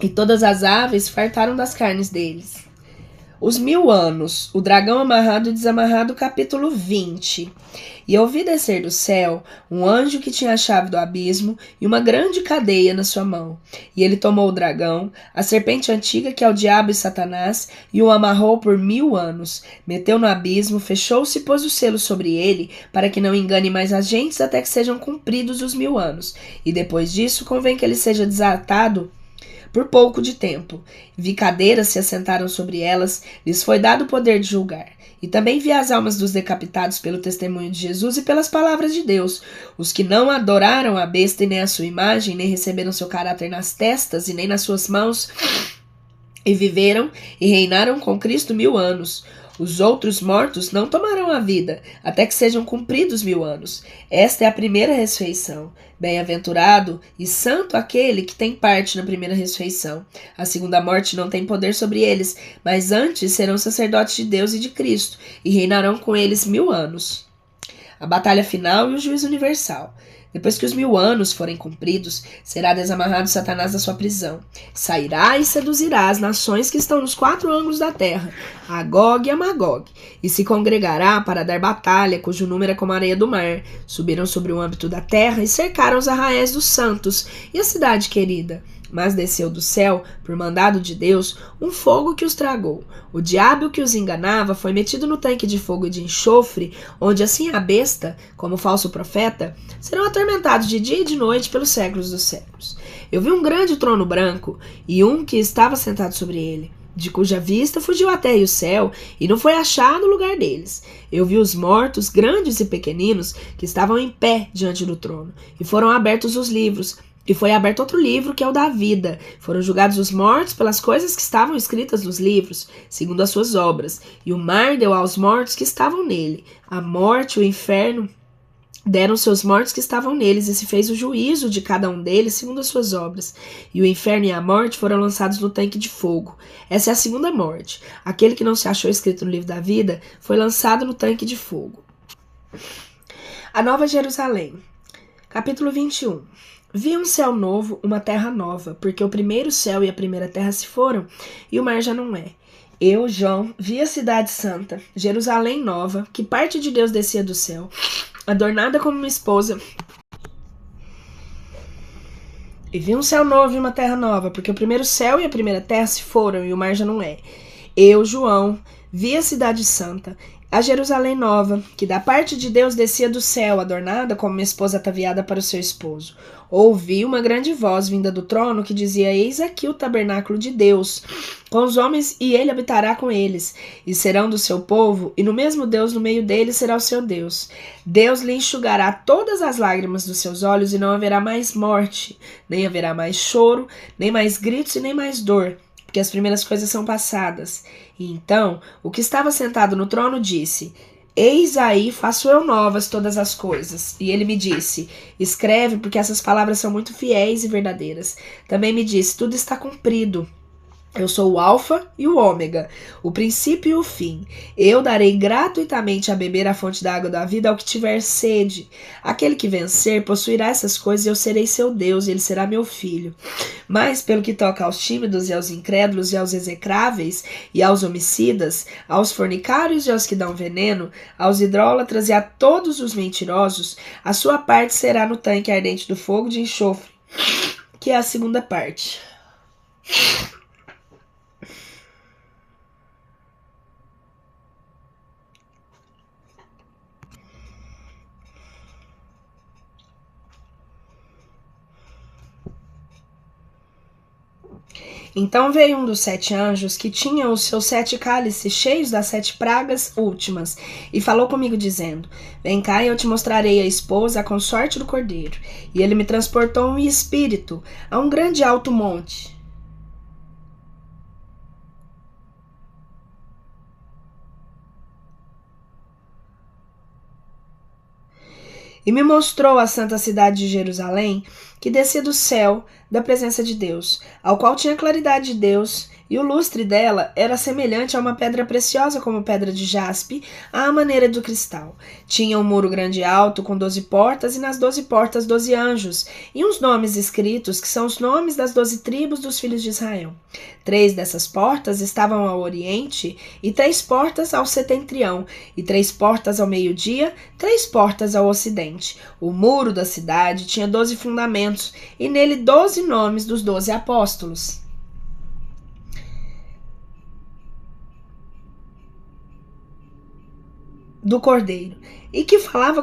e todas as aves fartaram das carnes deles. Os 1000 anos, o dragão amarrado e desamarrado, capítulo 20. E ouvi descer do céu um anjo que tinha a chave do abismo e uma grande cadeia na sua mão. E ele tomou o dragão, a serpente antiga que é o diabo e Satanás, e o amarrou por 1000 anos. Meteu no abismo, fechou-se e pôs o selo sobre ele, para que não engane mais as gentes até que sejam cumpridos os 1000 anos. E depois disso convém que ele seja desatado por pouco de tempo. Vi cadeiras se assentaram sobre elas, lhes foi dado o poder de julgar. E também vi as almas dos decapitados pelo testemunho de Jesus e pelas palavras de Deus, os que não adoraram a besta e nem a sua imagem, nem receberam seu caráter nas testas e nem nas suas mãos, e viveram e reinaram com Cristo 1000 anos. Os outros mortos não tomarão a vida, até que sejam cumpridos 1000 anos. Esta é a primeira ressurreição. Bem-aventurado e santo aquele que tem parte na primeira ressurreição. A segunda morte não tem poder sobre eles, mas antes serão sacerdotes de Deus e de Cristo, e reinarão com eles 1000 anos. A batalha final e o juízo universal. Depois que os 1000 anos forem cumpridos, será desamarrado Satanás da sua prisão. Sairá e seduzirá as nações que estão nos 4 ângulos da terra, a Gog e a Magog, e se congregará para dar batalha, cujo número é como a areia do mar. Subiram sobre o âmbito da terra e cercaram os arraiais dos santos e a cidade querida. Mas desceu do céu, por mandado de Deus, um fogo que os tragou. O diabo que os enganava foi metido no tanque de fogo e de enxofre, onde assim a besta, como falso profeta, serão atormentados de dia e de noite pelos séculos dos séculos. Eu vi um grande trono branco e um que estava sentado sobre ele, de cuja vista fugiu a terra e o céu, e não foi achado o lugar deles. Eu vi os mortos, grandes e pequeninos, que estavam em pé diante do trono, e foram abertos os livros. E foi aberto outro livro, que é o da vida. Foram julgados os mortos pelas coisas que estavam escritas nos livros, segundo as suas obras. E o mar deu aos mortos que estavam nele. A morte e o inferno deram seus mortos que estavam neles, e se fez o juízo de cada um deles segundo as suas obras. E o inferno e a morte foram lançados no tanque de fogo. Essa é a segunda morte. Aquele que não se achou escrito no livro da vida foi lançado no tanque de fogo. A Nova Jerusalém. Capítulo 21. Vi um céu novo, uma terra nova, porque o primeiro céu e a primeira terra se foram, e o mar já não é. Eu, João, vi a cidade santa, Jerusalém nova, que parte de Deus descia do céu, adornada como uma esposa. E vi um céu novo e uma terra nova, porque o primeiro céu e a primeira terra se foram, e o mar já não é. Eu, João, vi a cidade santa, a Jerusalém nova, que da parte de Deus descia do céu, adornada como uma esposa ataviada para o seu esposo. Ouvi uma grande voz vinda do trono que dizia: Eis aqui o tabernáculo de Deus, com os homens, e ele habitará com eles, e serão do seu povo, e no mesmo Deus no meio deles será o seu Deus. Deus lhe enxugará todas as lágrimas dos seus olhos, e não haverá mais morte, nem haverá mais choro, nem mais gritos e nem mais dor, porque as primeiras coisas são passadas. E então o que estava sentado no trono disse: Eis aí, faço eu novas todas as coisas. E ele me disse: Escreve, porque essas palavras são muito fiéis e verdadeiras. Também me disse: Tudo está cumprido. Eu sou o Alfa e o Ômega, o princípio e o fim. Eu darei gratuitamente a beber a fonte da água da vida ao que tiver sede. Aquele que vencer possuirá essas coisas, e eu serei seu Deus, e ele será meu filho. Mas, pelo que toca aos tímidos e aos incrédulos e aos execráveis e aos homicidas, aos fornicários e aos que dão veneno, aos idólatras e a todos os mentirosos, a sua parte será no tanque ardente do fogo de enxofre, que é a segunda parte. Então veio um dos 7 anjos, que tinha os seus 7 cálices cheios das 7 pragas últimas, e falou comigo, dizendo: Vem cá e eu te mostrarei a esposa, a consorte do cordeiro. E ele me transportou em espírito a um grande alto monte. E me mostrou a santa cidade de Jerusalém, que descia do céu, da presença de Deus, ao qual tinha claridade de Deus, e o lustre dela era semelhante a uma pedra preciosa como pedra de jaspe, à maneira do cristal. Tinha um muro grande e alto, com 12 portas, e nas 12 portas 12 anjos, e uns nomes escritos, que são os nomes das 12 tribos dos filhos de Israel. 3 dessas portas estavam ao oriente, e 3 portas ao setentrião, e 3 portas ao meio-dia, 3 portas ao ocidente. O muro da cidade tinha 12 fundamentos, e nele 12 nomes dos 12 apóstolos. Do cordeiro, e o que falava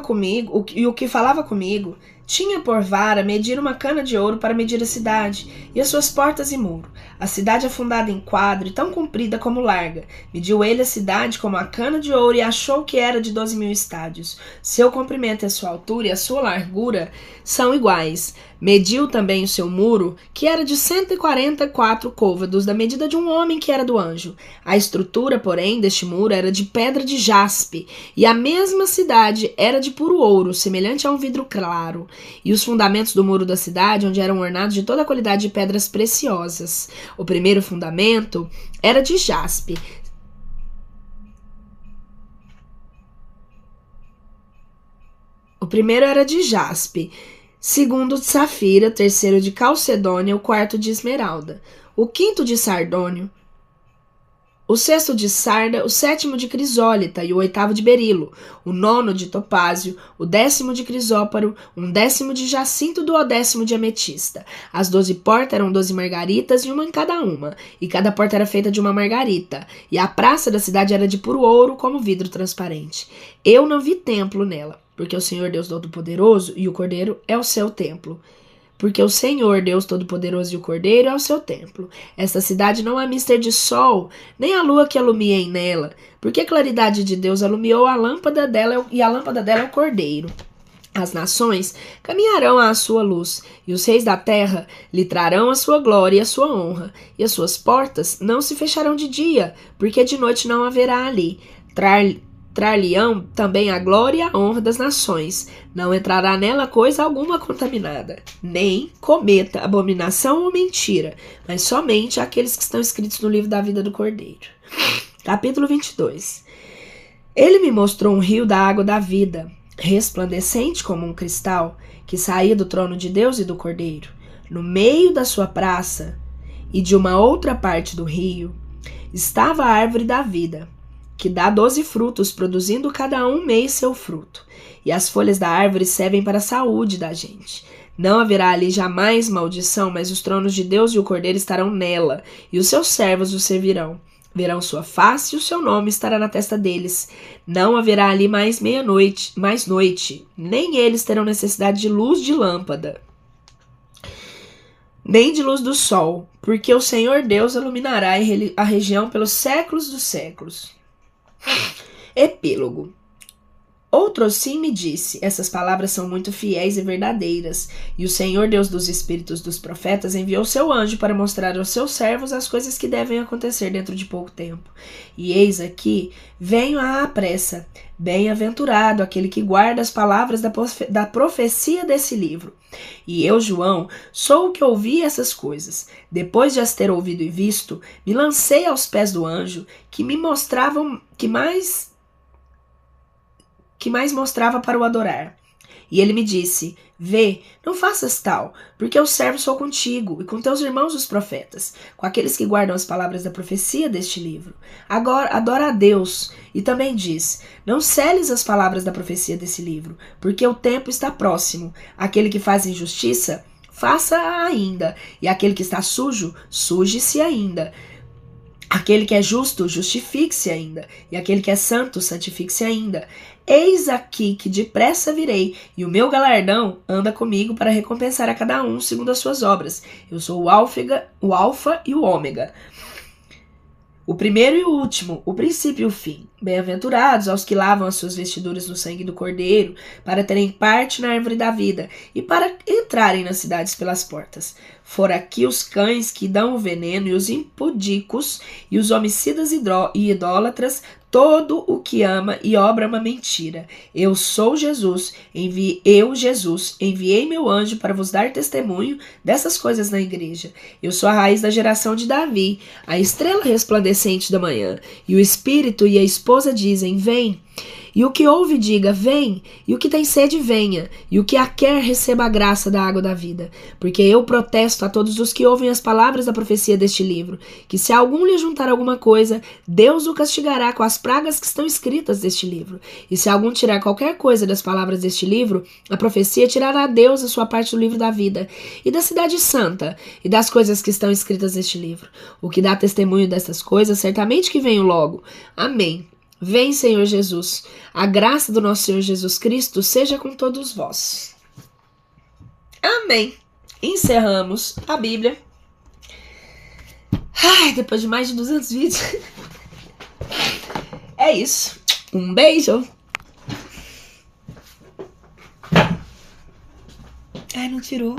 comigo tinha por vara medir uma cana de ouro para medir a cidade, e as suas portas e muro. A cidade é fundada em quadro, e tão comprida como larga. Mediu ele a cidade como a cana de ouro, e achou que era de 12.000 estádios. Seu comprimento e a sua altura e a sua largura são iguais. Mediu também o seu muro, que era de 144 côvados, da medida de um homem que era do anjo. A estrutura, porém, deste muro era de pedra de jaspe, e a mesma cidade era de puro ouro, semelhante a um vidro claro. E os fundamentos do muro da cidade, onde eram ornados de toda a qualidade de pedras preciosas. O primeiro fundamento era de jaspe. Segundo de safira, terceiro de calcedônia, o quarto de esmeralda, o quinto de sardônio, o sexto de sarda, o sétimo de crisólita e o oitavo de berilo, o nono de topázio, o 10º de crisóparo, um 10º de jacinto do 10º de ametista. As 12 portas eram 12 margaritas e uma em cada uma, e cada porta era feita de uma margarita, e a praça da cidade era de puro ouro como vidro transparente. Eu não vi templo nela, porque o Senhor Deus Todo-Poderoso e o Cordeiro é o seu templo. Porque o Senhor, Deus Todo-Poderoso e o Cordeiro é o seu templo. Esta cidade não há mister de sol, nem a lua que alumiem nela, porque a claridade de Deus alumiou a lâmpada dela, e a lâmpada dela é o Cordeiro. As nações caminharão à sua luz, e os reis da terra lhe trarão a sua glória e a sua honra, e as suas portas não se fecharão de dia, porque de noite não haverá ali. Trar-lhe-ão também a glória e a honra das nações. Não entrará nela coisa alguma contaminada, nem cometa abominação ou mentira, mas somente aqueles que estão escritos no livro da vida do Cordeiro. Capítulo 22. Ele me mostrou um rio da água da vida, resplandecente como um cristal, que saía do trono de Deus e do Cordeiro. No meio da sua praça e de uma outra parte do rio estava a árvore da vida, que dá 12 frutos, produzindo cada um mês seu fruto. E as folhas da árvore servem para a saúde da gente. Não haverá ali jamais maldição, mas os tronos de Deus e o Cordeiro estarão nela, e os seus servos o servirão. Verão sua face e o seu nome estará na testa deles. Não haverá ali mais noite, nem eles terão necessidade de luz de lâmpada, nem de luz do sol, porque o Senhor Deus iluminará a região pelos séculos dos séculos. Epílogo. Outro sim me disse: essas palavras são muito fiéis e verdadeiras, e o Senhor Deus dos espíritos dos profetas enviou seu anjo para mostrar aos seus servos as coisas que devem acontecer dentro de pouco tempo. E eis aqui, venho à pressa. Bem-aventurado aquele que guarda as palavras da profecia desse livro. E eu, João, sou o que ouvi essas coisas. Depois de as ter ouvido e visto, me lancei aos pés do anjo, que mais mostrava para o adorar. E ele me disse: vê, não faças tal, porque eu servo sou contigo e com teus irmãos os profetas, com aqueles que guardam as palavras da profecia deste livro. Agora adora a Deus, e também diz: não seles as palavras da profecia desse livro, porque o tempo está próximo. Aquele que faz injustiça, faça ainda, e aquele que está sujo, suje-se ainda. Aquele que é justo, justifique-se ainda, e aquele que é santo, santifique-se ainda. Eis aqui que depressa virei, e o meu galardão anda comigo para recompensar a cada um segundo as suas obras. Eu sou o Alfa e o Ômega, o primeiro e o último, o princípio e o fim. Bem-aventurados aos que lavam as suas vestiduras no sangue do Cordeiro, para terem parte na árvore da vida e para entrarem nas cidades pelas portas. Fora aqui os cães que dão o veneno e os impudicos e os homicidas e idólatras, todo o que ama e obra uma mentira. Eu, Jesus, enviei meu anjo para vos dar testemunho dessas coisas na igreja. Eu sou a raiz da geração de Davi, a estrela resplandecente da manhã. E o Espírito e a esposa dizem, vem. E o que ouve, diga, vem. E o que tem sede, venha. E o que a quer, receba a graça da água da vida. Porque eu protesto a todos os que ouvem as palavras da profecia deste livro, que se algum lhe juntar alguma coisa, Deus o castigará com as pragas que estão escritas deste livro. E se algum tirar qualquer coisa das palavras deste livro, a profecia tirará a Deus a sua parte do livro da vida, e da cidade santa, e das coisas que estão escritas neste livro. O que dá testemunho dessas coisas, certamente que venho logo. Amém. Vem, Senhor Jesus. A graça do nosso Senhor Jesus Cristo seja com todos vós. Amém. Encerramos a Bíblia. Ai, depois de mais de 200 vídeos. É isso. Um beijo. Ai, não tirou.